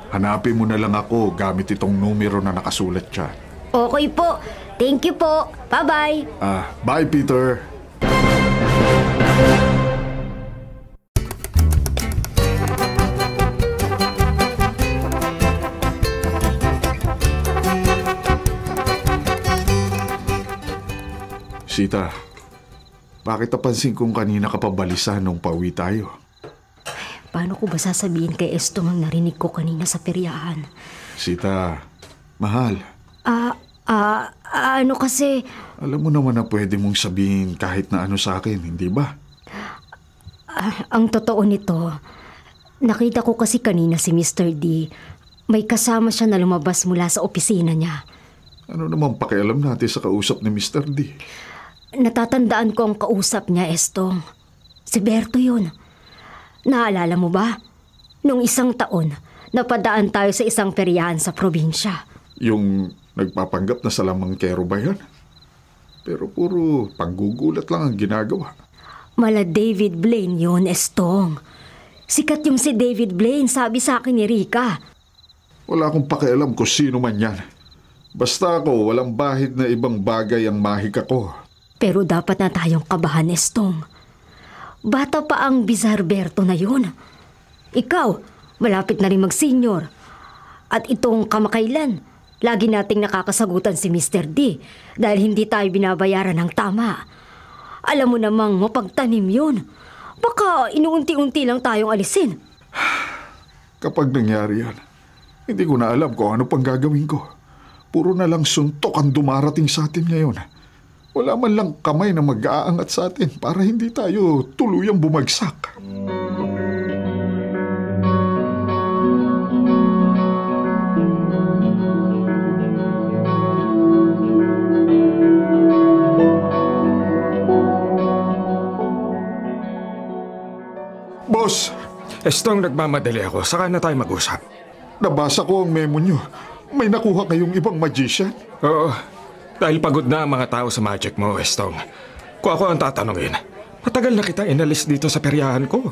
Speaker 3: Hanapin mo na lang ako gamit itong numero na nakasulat dyan.
Speaker 7: Okay po. Thank you po. Bye-bye.
Speaker 3: Bye, Peter. Sita, bakit napansin kong kanina ka pa balisa nung pauwi tayo?
Speaker 7: Paano ko ba sasabihin kay Estong ang narinig ko kanina sa peryahan?
Speaker 3: Sita, mahal.
Speaker 7: Ano kasi...
Speaker 3: Alam mo naman na pwede mong sabihin kahit na ano sa akin, hindi ba?
Speaker 7: Ang totoo nito, nakita ko kasi kanina si Mr. D. May kasama siya na lumabas mula sa opisina niya.
Speaker 3: Ano naman pakialam natin sa kausap ni Mr. D?
Speaker 7: Natatandaan ko ang kausap niya, Estong. Si Berto yun. Naalala mo ba? Nung isang taon, napadaan tayo sa isang peryahan sa probinsya.
Speaker 3: Yung nagpapanggap na salamangkero ba yan? Pero puro panggugulat lang ang ginagawa.
Speaker 7: Mala David Blaine yun, Estong. Sikat yung si David Blaine, sabi sa akin ni Rika.
Speaker 3: Wala akong pakialam kung sino man yan. Basta ako, walang bahid na ibang bagay ang mahika ko.
Speaker 7: Pero dapat na tayong kabahan, Estong. Bata pa ang Bizarberto na yun. Ikaw, malapit na rin mag-senior. At itong kamakailan, lagi nating nakakasagutan si Mr. D dahil hindi tayo binabayaran ng tama. Alam mo namang mapagtanim yun. Baka inuunti-unti lang tayong alisin.
Speaker 3: Kapag nangyari yan, hindi ko na alam kung ano pang gagawin ko. Puro na lang suntok ang dumarating sa atin ngayon. Wala man lang kamay na mag-aangat sa atin para hindi tayo tuluyang bumagsak. Boss!
Speaker 6: Estong, nagmamadali ako. Saka na tayo mag-usap.
Speaker 3: Nabasa ko ang memo nyo. May nakuha kayong ibang magician?
Speaker 6: Oo. Dahil pagod na ang mga tao sa magic mo, Estong. Kung ako ang tatanungin, matagal na kita inalis dito sa peryahan ko.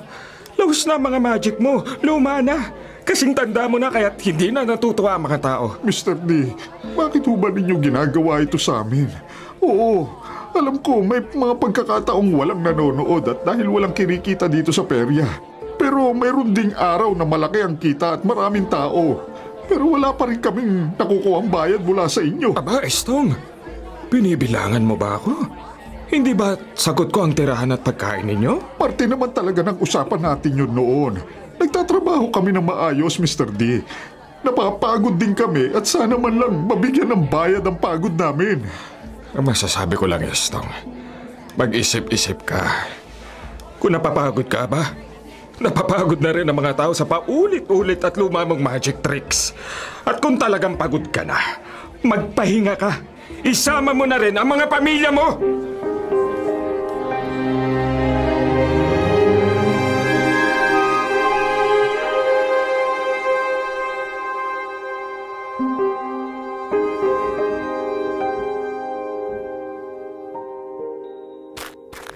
Speaker 6: Laos na ang mga magic mo. Luma na. Kasing tanda mo na kaya't hindi na natutuwa ang mga tao.
Speaker 3: Mr. D, bakit ho ba ninyo ginagawa ito sa amin? Oo, alam ko may mga pagkakataong walang nanonood at dahil walang kinikita dito sa perya. Pero mayroon ding araw na malaki ang kita at maraming tao. Pero wala pa rin kaming nakukuhang bayad mula sa inyo.
Speaker 6: Aba, Estong, binibilangan mo ba ako? Hindi ba sagot ko ang tirahan at pagkain ninyo?
Speaker 3: Parte naman talaga ng usapan natin yun noon. Nagtatrabaho kami ng maayos, Mr. D. Napapagod din kami at sana man lang mabigyan ng bayad ang pagod namin.
Speaker 6: Ang masasabi ko lang, Estong, mag-isip-isip ka. Kung napapagod ka ba, napapagod na rin ang mga tao sa paulit-ulit at lumamang magic tricks. At kung talagang pagod ka na, magpahinga ka. Isama mo na rin ang mga pamilya mo!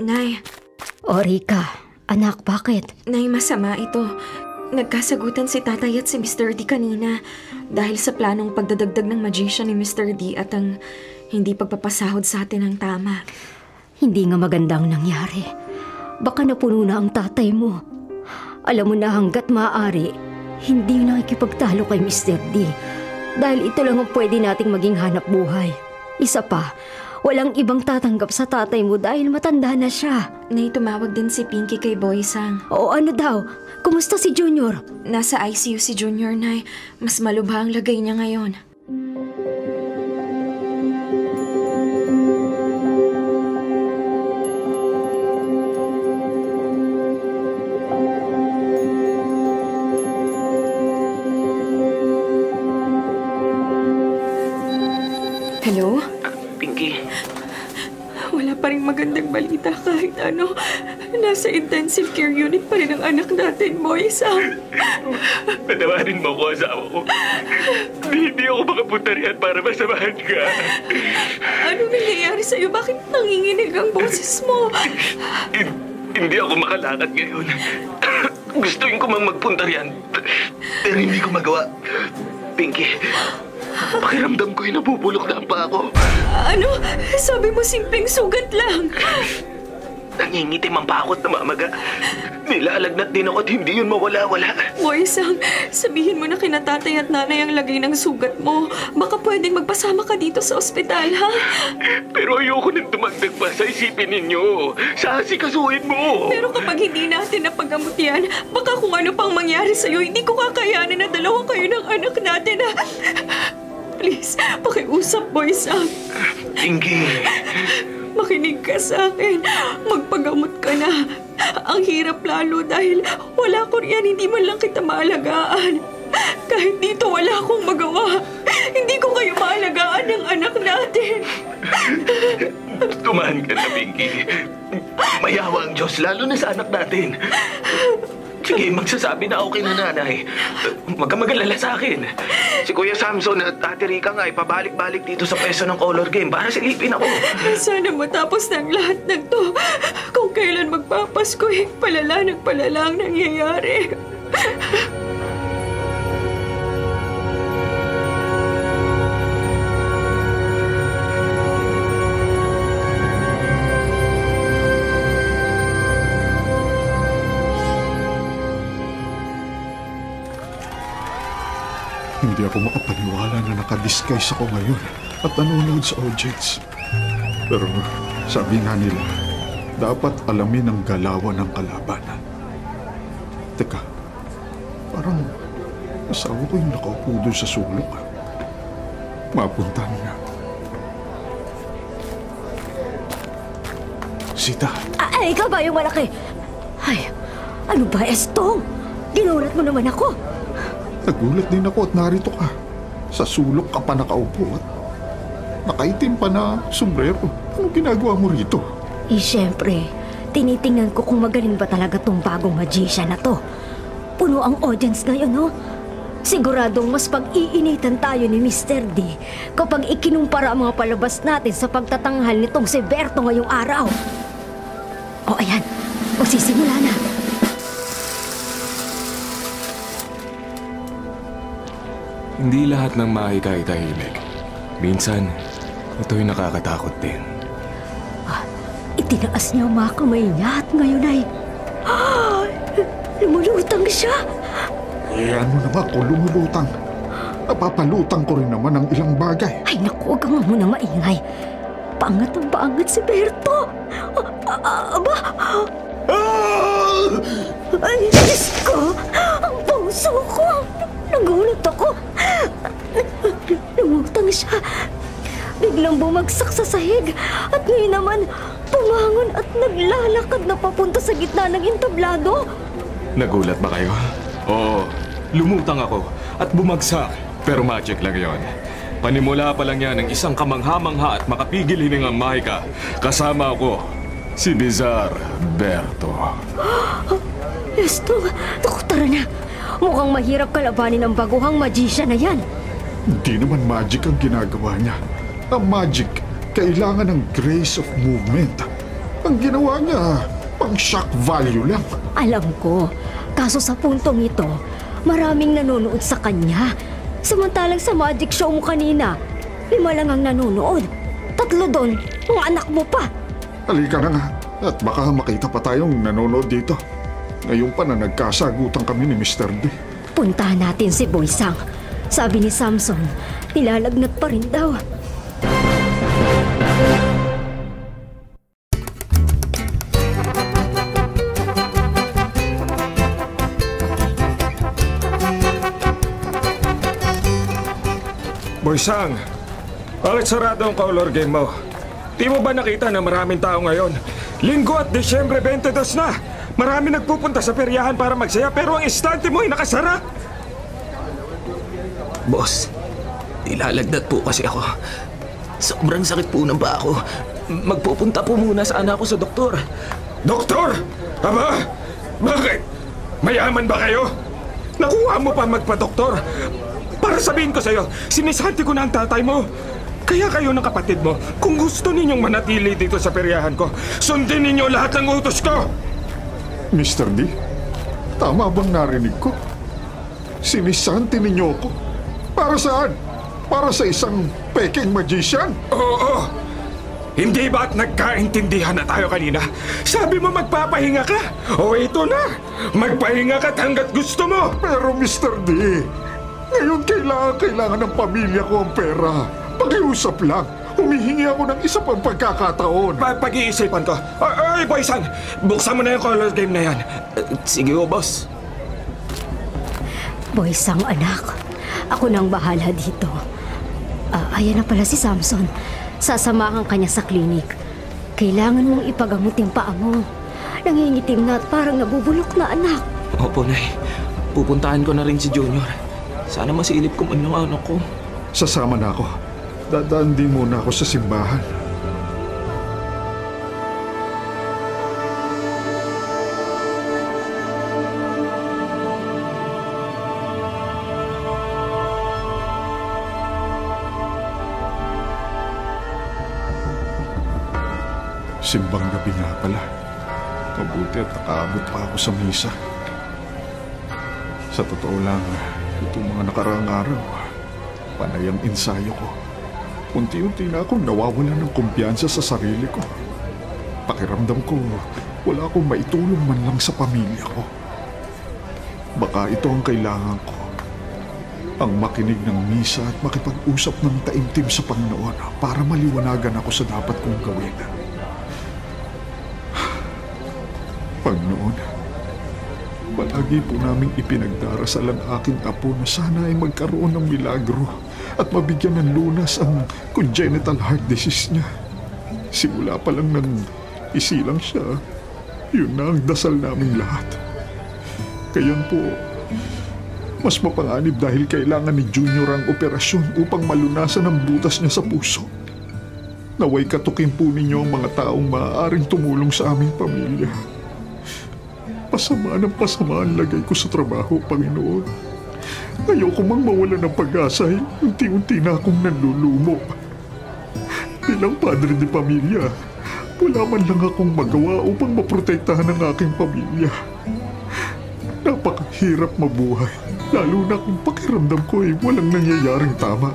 Speaker 2: Nay.
Speaker 7: O Rika, anak, bakit?
Speaker 2: Nay, masama ito. Nagkasagutan si tatay at si Mr. D kanina dahil sa planong pagdadagdag ng magician ni Mr. D at ang hindi pagpapasahod sa atin ng tama.
Speaker 7: Hindi nga magandang nangyari. Baka napuno na ang tatay mo. Alam mo na hanggat maaari, hindi nakikipagtalo kay Mr. D dahil ito lang ang pwede nating maging hanap buhay. Isa pa, walang ibang tatanggap sa tatay mo dahil matanda na siya.
Speaker 2: Nay, tumawag din si Pinky kay Boy Sang.
Speaker 7: O ano daw? Kumusta si Junior?
Speaker 2: Nasa ICU si Junior, Nay. Mas malubha ang lagay niya ngayon. Hello?
Speaker 4: Pinky.
Speaker 2: Wala pa rin magandang balita kahit ano. Nasa intensive care unit pa rin ang anak natin, Boy Sam.
Speaker 4: Patawarin mo ko, asawa ko. Hindi ako makapunta riyan para masamahan ka.
Speaker 2: Anong nangyayari sa'yo? Bakit nanginginig ang boses mo?
Speaker 4: Hindi ako makalakad ngayon. Gustuin ko mang magpunta riyan, pero hindi ko magawa. Pinky, pakiramdam ko'y nabubulok na ang paa ko.
Speaker 2: Ano? Sabi mo simpleng sugat lang.
Speaker 4: Nangingitim ang pakot na mamaga. Nilalagnat din ako at hindi yun mawala-wala.
Speaker 2: Boysang, sabihin mo na kina tatay at nanay ang lagay ng sugat mo. Baka pwedeng magpasama ka dito sa ospital, ha?
Speaker 4: Pero ayoko nang dumagdag pa sa isipin ninyo. Sasikasuhin mo.
Speaker 2: Pero kapag hindi natin napagamot yan, baka kung ano pang mangyari sa'yo, hindi ko kakayanin na dalawa kayo ng anak natin, ha? Please, pakiusap, Boysang.
Speaker 4: Ingi.
Speaker 2: Makinig ka sa akin. Magpagamot ka na. Ang hirap lalo dahil wala ko riyan, hindi man lang kita maalagaan. Kahit dito wala akong magawa. Hindi ko kayo maalagaan ng anak natin.
Speaker 4: Tumahan ka na, Pinky. Mayawa ang Diyos, lalo na sa anak natin. Sige, magsasabi na okay na nanay. Huwag kang mag-alala sa akin. Si Kuya Samson at Ate Rica nga ay pabalik-balik dito sa peso ng color game para silipin ako.
Speaker 2: Sana matapos ng lahat ng to. Kung kailan magpapasko, palala ng palala ang nangyayari.
Speaker 3: Hindi ako makapaniwala na nakadisguise ako ngayon at nanonood sa audience. Pero sabi nga nila, dapat alamin ang galawan ng kalaban. Teka, parang asawa ko yung nakaupo doon sa sulok. Mapuntahan nga. Sita.
Speaker 7: Ay, ikaw ba yung malaki? Ay, ano ba, Estong? Ginulat mo naman ako.
Speaker 3: Nagulat din ako at narito ka. Sa sulok ka pa nakaupo at nakaitim pa na sombrero. Anong ginagawa mo rito?
Speaker 7: Eh, syempre, tinitingnan ko kung magaling ba talaga tong bagong magician na to. Puno ang audience ngayon, no? Siguradong mas pag-iinitan tayo ni Mr. D kapag ikinumpara ang mga palabas natin sa pagtatanghal nitong si Berto ngayong araw. O, ayan. Magsisimula na.
Speaker 6: Hindi lahat ng mahika ay tahimik. Minsan, ito'y nakakatakot din.
Speaker 7: Itinaas niya ang mga kamay niya at ngayon ay... lumulutang siya.
Speaker 3: Eh, ano naman ako lumulutang? Napapalutang ko rin naman ang ilang bagay.
Speaker 7: Ay, naku, huwag nga muna maingay. Paangat ang paangat si Berto. Aba! Ay, Diyos ko! Ang puso ko! Nagulat ako. Lumutang siya. Biglang bumagsak sa sahig. At ngayon naman, pumangon at naglalakad na papunta sa gitna ng entablado.
Speaker 6: Nagulat ba kayo? Oo, lumutang ako at bumagsak. Pero magic lang yon. Panimula pa lang yan ng isang kamangha-mangha at makapigil hiningang mahika. Kasama ako, si Bizarre Berto.
Speaker 7: Esto, naku, tara na. Mukhang mahirap kalabanin ang baguhang magician na yan.
Speaker 3: Hindi naman magic ang ginagawa niya. Ang magic, kailangan ng grace of movement. Ang ginawa niya, pang shock value lang.
Speaker 7: Alam ko, kaso sa puntong ito, maraming nanonood sa kanya. Samantalang sa magic show mo kanina, 5 lang ang nanonood. 3 doon, mga anak mo pa.
Speaker 3: Halika na nga, at baka makita pa tayong nanonood dito. Ngayon pa na nagkasagutan kami ni Mr. D.
Speaker 7: Puntahan natin si Boysang. Sabi ni Samson, nilalagnat pa rin daw.
Speaker 6: Boysang, bakit sarado ang color game mo? Di mo ba nakita na maraming tao ngayon? Linggo at Disyembre 22 na! Marami nagpupunta sa peryahan para magsaya pero ang estante mo ay nakasara!
Speaker 4: Boss, nilalagnat po kasi ako. Sobrang sakit po ng paa ko. Magpupunta po muna sana ako sa doktor.
Speaker 6: Doktor! Aba! Bakit? Mayaman ba kayo? Nakuha mo pa magpa-doktor? Para sabihin ko sa'yo, sinisanti ko na ang tatay mo. Kaya kayo ng kapatid mo, kung gusto ninyong manatili dito sa peryahan ko, sundin ninyo lahat ng utos ko!
Speaker 3: Mr. D, tama bang narinig ko? Sinisanti ninyo ako? Para saan? Para sa isang peking magician?
Speaker 6: Oo! Hindi ba't nagkaintindihan na tayo kanina? Sabi mo magpapahinga ka. O ito na, magpahinga ka hanggat gusto mo.
Speaker 3: Pero Mr. D, ngayon kailangan ng pamilya ko ang pera. Pakiusap lang. Humihingi ako ng isa pang pagkakataon.
Speaker 6: Pag-iisipan ko. Ay, Boy-san, buksan mo na yung color game na yan.
Speaker 4: Sige ho, boss.
Speaker 7: Boysang anak, ako nang bahala dito. Ayan na pala si Samson. Sasamahan ka niya sa klinik. Kailangan mong ipagamot yung paa mo. Nangingitim na at parang nabubulok na anak.
Speaker 4: Opo, Nay. Pupuntahan ko na rin si Junior. Sana masilip ko man yung anak ko.
Speaker 3: Sasama na ako. Dadaan din muna ako sa simbahan. Simbang gabi nga pala. Mabuti at nakaabot pa ako sa misa. Sa totoo lang, itong mga nakaraang araw, panay ang ensayo ko. Unti-unti na akong nawawala ng kumpiyansa sa sarili ko. Pakiramdam ko, wala akong maitulong man lang sa pamilya ko. Baka ito ang kailangan ko. Ang makinig ng misa at makipag-usap ng taimtim sa Panginoon para maliwanagan ako sa dapat kong gawin. Panginoon, palagi po naming ipinagdarasal ang aking apo na sana ay magkaroon ng milagro at mabigyan ng lunas ang congenital heart disease niya. Simula pa lang nang isilang siya, yun na ang dasal naming lahat. Kayan po, mas mapanganib dahil kailangan ni Junior ang operasyon upang malunasan ang butas niya sa puso. Naway katukin po ninyo ang mga taong maaaring tumulong sa aming pamilya. Pasama ng pasama ang lagay ko sa trabaho, Panginoon. Ayoko mang mawala ng pag-asa, unti-unti na akong nanlulumo. Bilang padre de pamilya, wala man lang akong magawa upang maprotektahan ang aking pamilya. Napakahirap mabuhay, lalo na kung pakiramdam ko ay walang nangyayaring tama.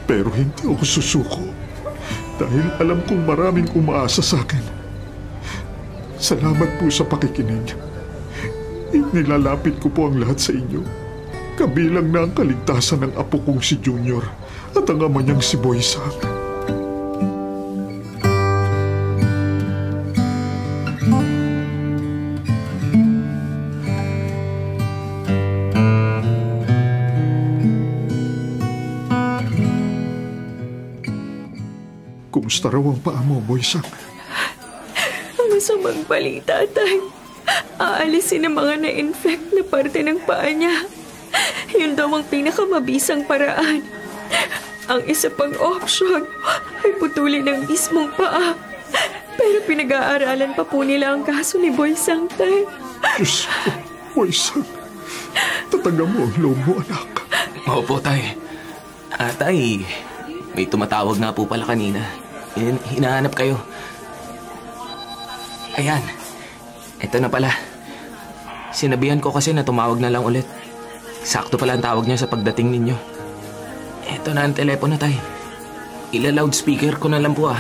Speaker 3: Pero hindi ako susuko dahil alam kong maraming umaasa sa akin. Salamat po sa pakikinig. Nilalapit ko po ang lahat sa inyo. Kabilang na ang kaligtasan ng apo kong si Junior at ang ama niyang si Boy-san. Kumusta raw ang paa mo, Boy-san?
Speaker 2: Masamang balita, Tay. Aalisin ang mga na-infect na parte ng paa niya. Yun daw ang pinakamabisang paraan. Ang isa pang option ay putulin ang mismong paa. Pero pinag-aaralan pa po nila ang kaso ni Boy-san, Tay.
Speaker 3: Diyos ko, Boy-san. Tataga mo ang loob mo, anak.
Speaker 4: Opo, Tay. Tay, may tumatawag nga po pala kanina. Hinahanap kayo. Ayan, eto na pala. Sinabihan ko kasi na tumawag na lang ulit. Sakto pala ang tawag niya sa pagdating ninyo. Eto na ang telepono, Tay. Ila-loudspeaker ko na lang po,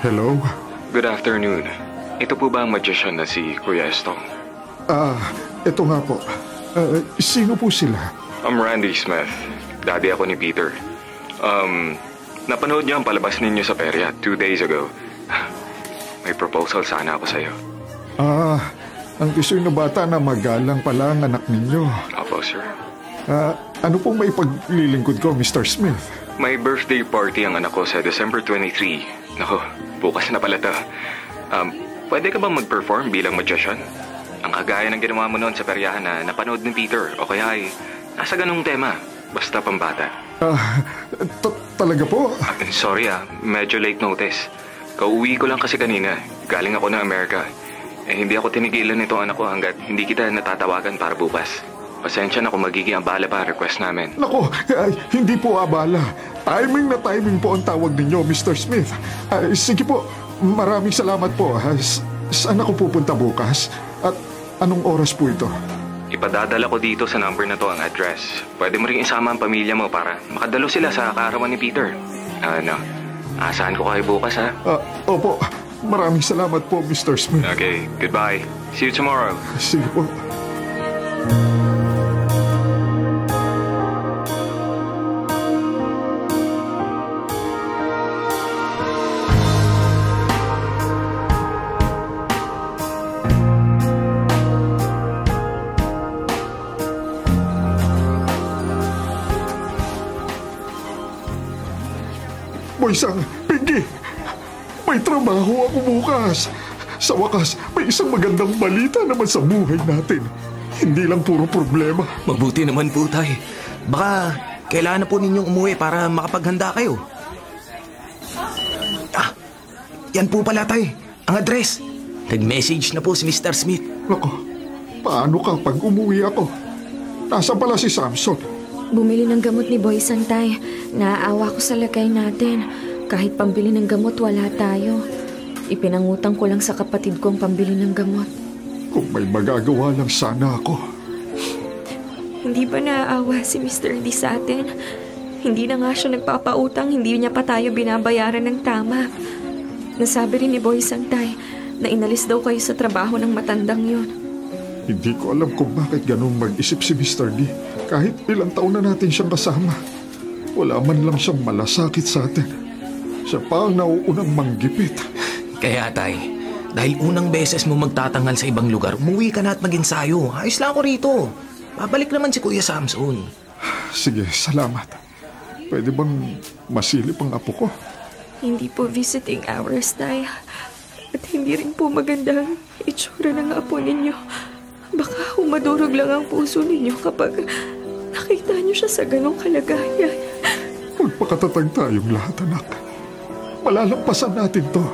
Speaker 3: Hello?
Speaker 6: Good afternoon. Ito po ba ang magician na si Kuya Estong?
Speaker 3: Ito nga po. Sino po sila?
Speaker 6: I'm Randy Smith. Daddy ako ni Peter. Napanood niyo ang palabas ninyo sa perya 2 days ago. May proposal sana ako sa'yo.
Speaker 3: Ang tisoy na bata na magalang pala ang anak ninyo.
Speaker 6: Opo, sir.
Speaker 3: Ano pong may paglilingkod ko, Mr. Smith?
Speaker 6: May birthday party ang anak ko sa December 23. Nako, bukas na pala to. Pwede ka bang mag-perform bilang magician? Ang kagaya ng ginawa mo noon sa peryahan na napanood ni Peter o kaya ay nasa ganung tema, basta pambata.
Speaker 3: Talaga po?
Speaker 6: Sorry medyo late notice. Kauwi ko lang kasi kanina. Galing ako ng Amerika. Hindi ako tinigilan nitong anak ko hanggat hindi kita natatawagan para bukas. Pasensya na kung magiging abala pa ang request namin.
Speaker 3: Nako, hindi po abala. Timing na timing po ang tawag ninyo, Mr. Smith. Sige po, maraming salamat po. Saan ako pupunta bukas? At anong oras po ito?
Speaker 6: Ipadadala ko dito sa number na to ang address. Pwede mo rin isama ang pamilya mo para makadalo sila sa kaarawan ni Peter.
Speaker 4: Ano? Asahan ko kayo bukas, ha?
Speaker 3: Opo. Maraming salamat po, Mr. Smith.
Speaker 4: Okay, goodbye. See you tomorrow.
Speaker 3: Sige po. Boysang, Pinky! May trabaho ako bukas. Sa wakas, may isang magandang balita naman sa buhay natin. Hindi lang puro problema.
Speaker 5: Mabuti naman po, Tay. Baka kailangan na po ninyong umuwi para makapaghanda kayo. Yan po pala, Tay. Ang address. Nag-message na po si Mr. Smith.
Speaker 3: Nako, paano ka pag umuwi ako? Nasaan pala si Samson?
Speaker 8: Bumili ng gamot ni Boy Santay. Naaawa ko sa lagay natin. Kahit pambili ng gamot, wala tayo. Ipinangutang ko lang sa kapatid ko ang pambili ng gamot.
Speaker 3: Kung may magagawa lang sana ako.
Speaker 8: Hindi ba naaawa si Mr. D sa atin? Hindi na nga siya nagpapautang, hindi niya pa tayo binabayaran ng tama. Nasabi rin ni Boy Santay na inalis daw kayo sa trabaho ng matandang yun.
Speaker 3: Hindi ko alam kung bakit ganun mag-isip si Mr. D. Kahit ilang taon na natin siyang kasama. Wala man lang siyang malasakit sa atin. Siya pa ang nauunang manggipit.
Speaker 5: Kaya, Tay, dahil unang beses mo magtatanghal sa ibang lugar, umuwi ka na at mag-ensayo. Ayos lang ako rito. Babalik naman si Kuya Samson.
Speaker 3: Sige, salamat. Pwede bang masilip ang apo ko?
Speaker 8: Hindi po visiting hours, Tay. At hindi rin po magandang itsura ng apo ninyo. Baka humadurog lang ang puso ninyo kapag nakita niyo siya sa ganong kalagayan.
Speaker 3: Magpakatatag tayong lahat, anak. Malalampasan natin to.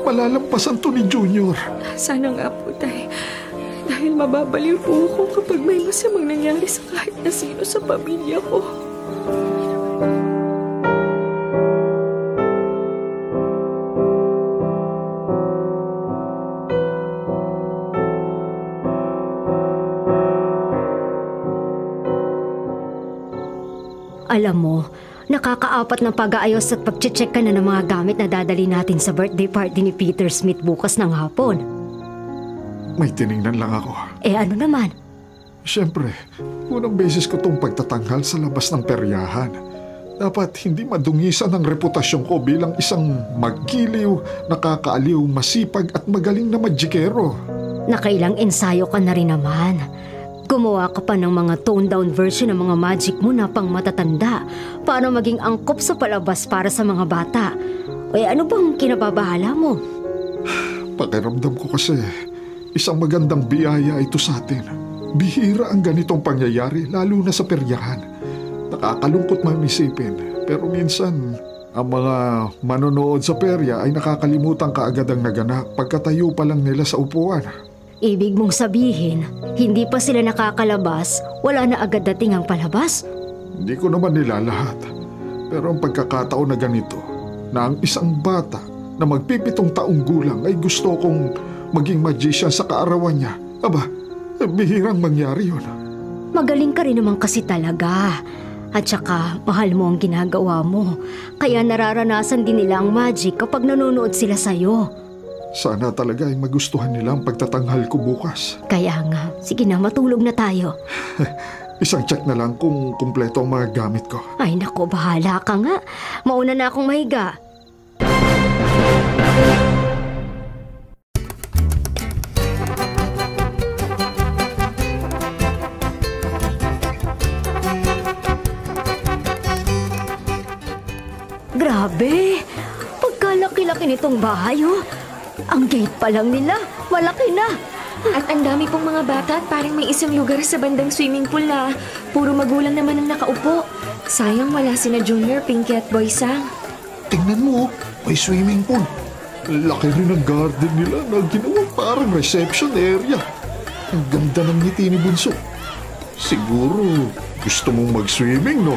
Speaker 3: Malalampasan to ni Junior.
Speaker 8: Sana nga po, Tay. Dahil mababaliw po ako kapag may masamang nangyari sa kahit na sino sa pamilya ko.
Speaker 7: Alam mo, nakakaapat na pag-aayos at pag-check ka na ng mga gamit na dadali natin sa birthday party ni Peter Smith bukas ng hapon.
Speaker 3: May tiningnan lang ako.
Speaker 7: Ano naman?
Speaker 3: Siyempre, unang beses ko tong pagtatanghal sa labas ng peryahan. Dapat hindi madungisan ang reputasyon ko bilang isang magiliw, nakakaaliw, masipag at magaling na magikero.
Speaker 7: Nakailang ensayo ka na rin naman. Gumawa ka pa ng mga toned-down version ng mga magic mo na pang matatanda para maging angkop sa palabas para sa mga bata. Ano bang kinababahala mo?
Speaker 3: Pakiramdam ko kasi isang magandang biyaya ito sa atin. Bihira ang ganitong pangyayari lalo na sa peryahan. Nakakalungkot man isipin pero minsan ang mga manonood sa perya ay nakakalimutan kaagad ang naganap pagkatayo pa lang nila sa upuan.
Speaker 7: Ibig mong sabihin, hindi pa sila nakakalabas, wala na agad dating ang palabas?
Speaker 3: Hindi ko naman nila lahat. Pero ang pagkakataon na ganito, na ang isang bata na magpipitong taong gulang ay gusto kong maging magician sa kaarawan niya. Aba, bihirang mangyari yun.
Speaker 7: Magaling ka rin naman kasi talaga. At saka, mahal mo ang ginagawa mo. Kaya nararanasan din nila ang magic kapag nanonood sila sa'yo.
Speaker 3: Sana talaga ay magustuhan nila ang pagtatanghal ko bukas.
Speaker 7: Kaya nga, sige na, matulog na tayo.
Speaker 3: Isang check na lang kung kumpleto ang mga gamit ko.
Speaker 7: Ay nako, bahala ka nga. Mauna na akong mahiga. Grabe! Pagkalaki-laki nitong bahay, oh. Ang gate pa lang nila, malaki na.
Speaker 8: At ang dami pong mga bata at parang may isang lugar sa bandang swimming pool na puro magulang naman ang nakaupo. Sayang wala sina Junior, Pinky at Boy Sang.
Speaker 3: Tingnan mo, may swimming pool. Laki rin ang garden nila na ginawa parang reception area. Ang ganda ng ngiti ni Bunso. Siguro gusto mong mag-swimming, no?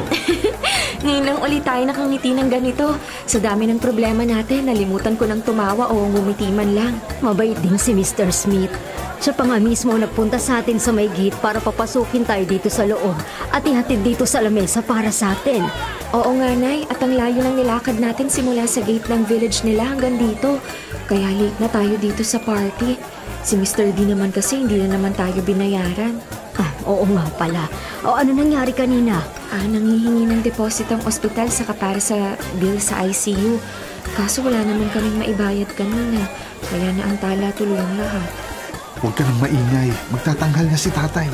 Speaker 8: Ngayon lang ulit tayo nakangiti ng ganito. Sa dami ng problema natin, nalimutan ko ng tumawa o ngumiti man lang.
Speaker 7: Mabait din si Mr. Smith. Siya pa nga mismo nagpunta sa atin sa may gate para papasukin tayo dito sa loob at ihatid dito sa lamesa para sa atin.
Speaker 8: Oo nga, Nay. At ang layo ng nilakad natin simula sa gate ng village nila hanggang dito. Kaya late na tayo dito sa party. Si Mr. D naman kasi hindi na naman tayo binayaran.
Speaker 7: Oo nga pala. O ano nangyari kanina?
Speaker 8: Nanghihingi ng deposit ang ospital saka para sa bill sa ICU. Kaso wala naman kaming maibayad kanina. Kaya naantala tuloy ang lahat.
Speaker 3: Huwag ka nang maingay. Magtatanghal na si tatay.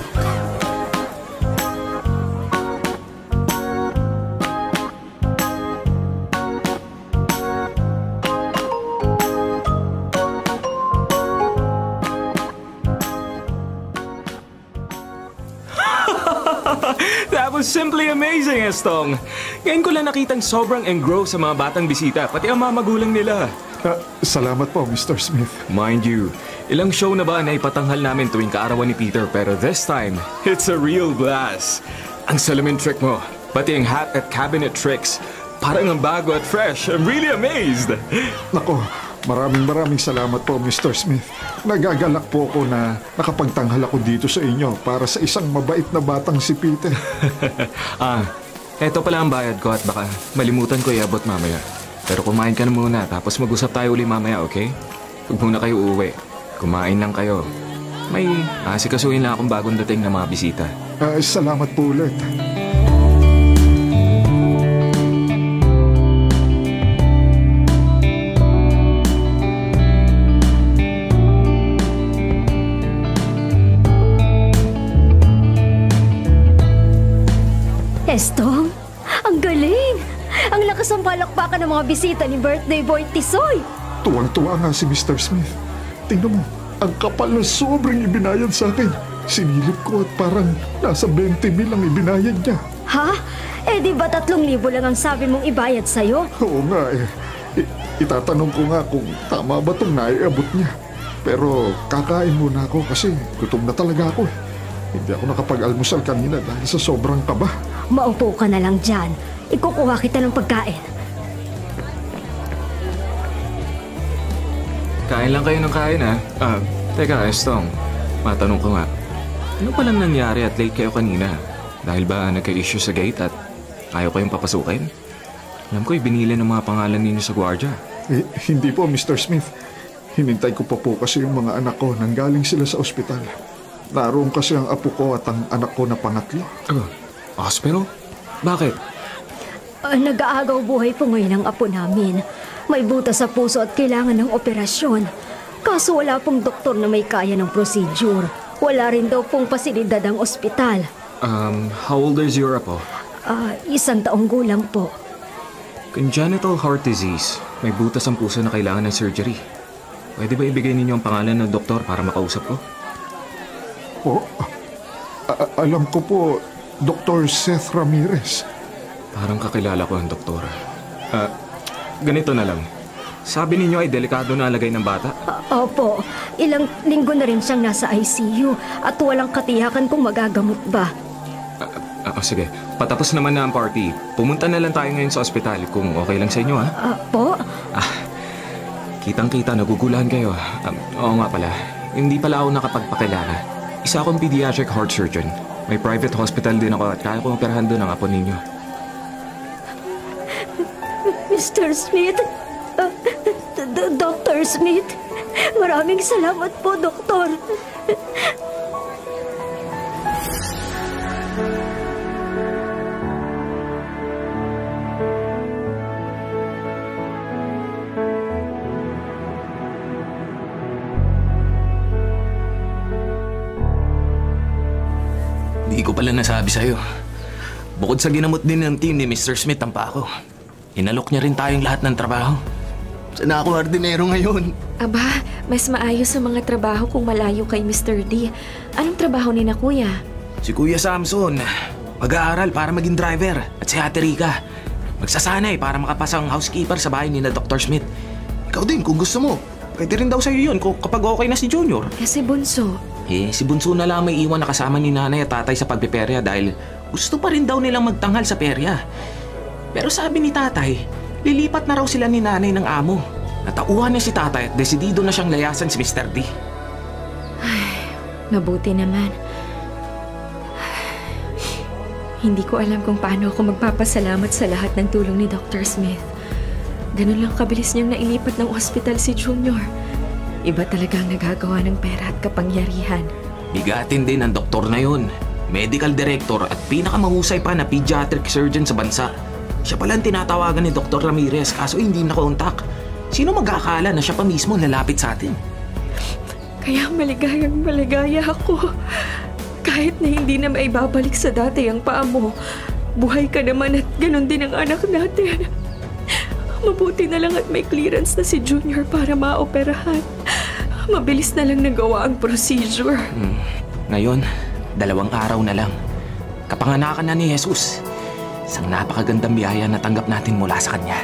Speaker 4: That was simply amazing, Estong. Ngayon ko lang nakitang sobrang engrossed sa mga batang bisita, pati ang mga magulang nila.
Speaker 3: Salamat po, Mr. Smith.
Speaker 4: Mind you, ilang show na ba na ipatanghal namin tuwing kaarawan ni Peter, pero this time, it's a real blast. Ang salamin trick mo, pati ang hat at cabinet tricks, parang ang bago at fresh. I'm really amazed.
Speaker 3: Nako, maraming salamat po, Mr. Smith. Nagagalak po ako na nakapagtanghal ako dito sa inyo para sa isang mabait na batang si Peter.
Speaker 4: Eto pala ang bayad ko at baka malimutan ko iabot mamaya. Pero kumain ka na muna tapos mag-usap tayo uli mamaya, okay? Huwag muna kayo uuwi. Kumain lang kayo. May asikasuhin lang akong bagong dating na mga bisita.
Speaker 3: Salamat po ulit.
Speaker 7: Estong, ang galing! Ang lakas ng palakpakan ng mga bisita ni birthday boy Tisoy!
Speaker 3: Tuwang-tuwa nga si Mr. Smith. Tingnan mo, ang kapal na sobrang ibinayad sa akin. Sinilip ko at parang nasa 20,000 ang ibinayad niya.
Speaker 7: Ha? Di ba 3,000 lang ang sabi mong ibayad sa'yo?
Speaker 3: Oo nga itatanong ko nga kung tama ba itong naiabot niya. Pero kakain muna ako kasi gutom na talaga ako. Hindi ako nakapag-almusal kanina dahil sa sobrang kaba.
Speaker 7: Maupo ka na lang dyan. Ikukuha kita ng pagkain.
Speaker 4: Kain lang kayo ng kain, ha? Teka, Estong. Matanong ko nga. Ano palang nangyari at late kayo kanina? Dahil ba nagka-issue sa gate at ayaw kayong papasukin? Alam ko, ibinili ng mga pangalan ninyo sa gwardiya.
Speaker 3: Hindi po, Mr. Smith. Hinintay ko pa po kasi yung mga anak ko nanggaling sila sa ospital. Naroon kasi ang apo ko at ang anak ko na pangatlo.
Speaker 4: Hospital? Bakit?
Speaker 7: Nag-aagaw buhay po ngayon ang apo namin. May butas sa puso at kailangan ng operasyon. Kaso wala pong doktor na may kaya ng procedure. Wala rin daw pong pasilidad ang ospital.
Speaker 4: How old is your apo?
Speaker 7: 1 taong gulang po.
Speaker 4: Congenital heart disease. May butas ang puso na kailangan ng surgery. Pwede ba ibigay ninyo ang pangalan ng doktor para makausap ko?
Speaker 3: Alam ko po, Dr. Seth Ramirez.
Speaker 4: Parang kakilala ko ang doktor. Ganito na lang. Sabi ninyo ay delikado na alagay ng bata?
Speaker 7: Opo. Ilang linggo na rin siyang nasa ICU at walang katiyakan kung magagamot ba.
Speaker 4: Sige. Patapos naman na ang party. Pumunta na lang tayo ngayon sa ospital kung okay lang sa inyo, ha?
Speaker 7: Po?
Speaker 4: Kitang-kita, nagugulahan kayo. Oo nga pala. Hindi pala ako nakapagpakilala. Isa akong pediatric heart surgeon. May private hospital din ako at kaya kong operahan doon ang apo ninyo.
Speaker 7: Mr. Smith? Dr. Smith? Maraming salamat po, Doktor.
Speaker 5: Hindi ko pala nasabi sa'yo. Bukod sa ginamot din ng team ni Mr. Smith ang pako, inalok niya rin tayong lahat ng trabaho. Sana ako ordinero ngayon.
Speaker 8: Aba, mas maayos sa mga trabaho kung malayo kay Mr. D. Anong trabaho ni na kuya?
Speaker 5: Si Kuya Samson, mag-aaral para maging driver. At si Ate Rica, magsasanay para makapasa ang housekeeper sa bahay ni na Dr. Smith. Ikaw din kung gusto mo. Pwede rin daw sa'yo yun kapag okay na si Junior.
Speaker 8: Kasi Bunso.
Speaker 5: Si Bunso na lang may iwan na kasama ni nanay at tatay sa pagpiperya dahil gusto pa rin daw nilang magtanghal sa perya. Pero sabi ni tatay, lilipat na raw sila ni nanay ng amo. Natauhan niya si tatay at desidido na siyang layasan si Mr. D.
Speaker 8: Mabuti naman. Hindi ko alam kung paano ako magpapasalamat sa lahat ng tulong ni Dr. Smith. Ganun lang kabilis niyang nailipat ng ospital si Junior. Iba talagang nagagawa ng pera at kapangyarihan.
Speaker 5: Bigatin din ang doktor na yun. Medical director at pinakamahusay pa na pediatric surgeon sa bansa. Siya pala ang tinatawagan ni Dr. Ramirez kaso hindi nakontak. Sino mag-aakala na siya pa mismo lalapit sa atin?
Speaker 8: Kaya maligayang maligaya ako. Kahit na hindi na maibabalik sa dati ang paa mo, buhay ka naman at ganun din ang anak natin. Mabuti na lang at may clearance na si Junior para maoperahan. Mabilis na lang nagawa ang procedure.
Speaker 5: Ngayon, 2 araw na lang. Kapanganakan na ni Jesus. Isang napakagandang biyaya na tanggap natin mula sa kanya.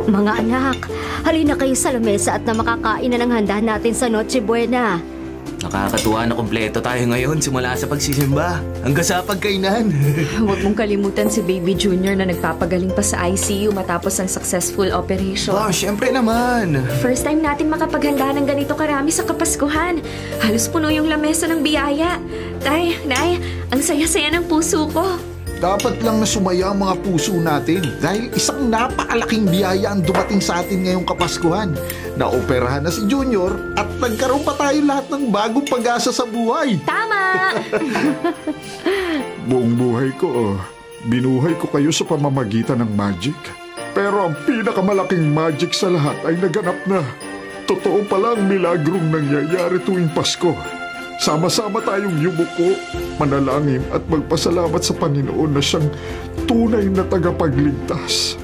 Speaker 7: Mga anak, halina kayo sa lamesa at na makakain na ng handa natin sa Noche Buena.
Speaker 5: Nakakatuwa na kompleto tayo ngayon simula sa pagsisimba hanggang sa pagkainan.
Speaker 8: Huwag mong kalimutan si Baby Junior na nagpapagaling pa sa ICU matapos ang successful operation.
Speaker 5: Syempre naman.
Speaker 8: First time natin makapaghanda ng ganito karami sa Kapaskuhan. Halos puno yung lamesa ng biyaya. Tay, Nay, ang saya-saya ng puso ko.
Speaker 3: Dapat lang na sumaya ang mga puso natin dahil isang napakalaking biyaya ang dumating sa atin ngayong Kapaskuhan. Naoperahan na si Junior at nagkaroon pa tayo lahat ng bagong pag-asa sa buhay.
Speaker 8: Tama!
Speaker 3: Buong buhay ko, binuhay ko kayo sa pamamagitan ng magic. Pero ang pinakamalaking magic sa lahat ay naganap na. Totoo pala ang milagrong nangyayari tuwing Pasko. Sama-sama tayong yumuko, manalangin at magpasalamat sa Panginoon na siyang tunay na tagapagligtas.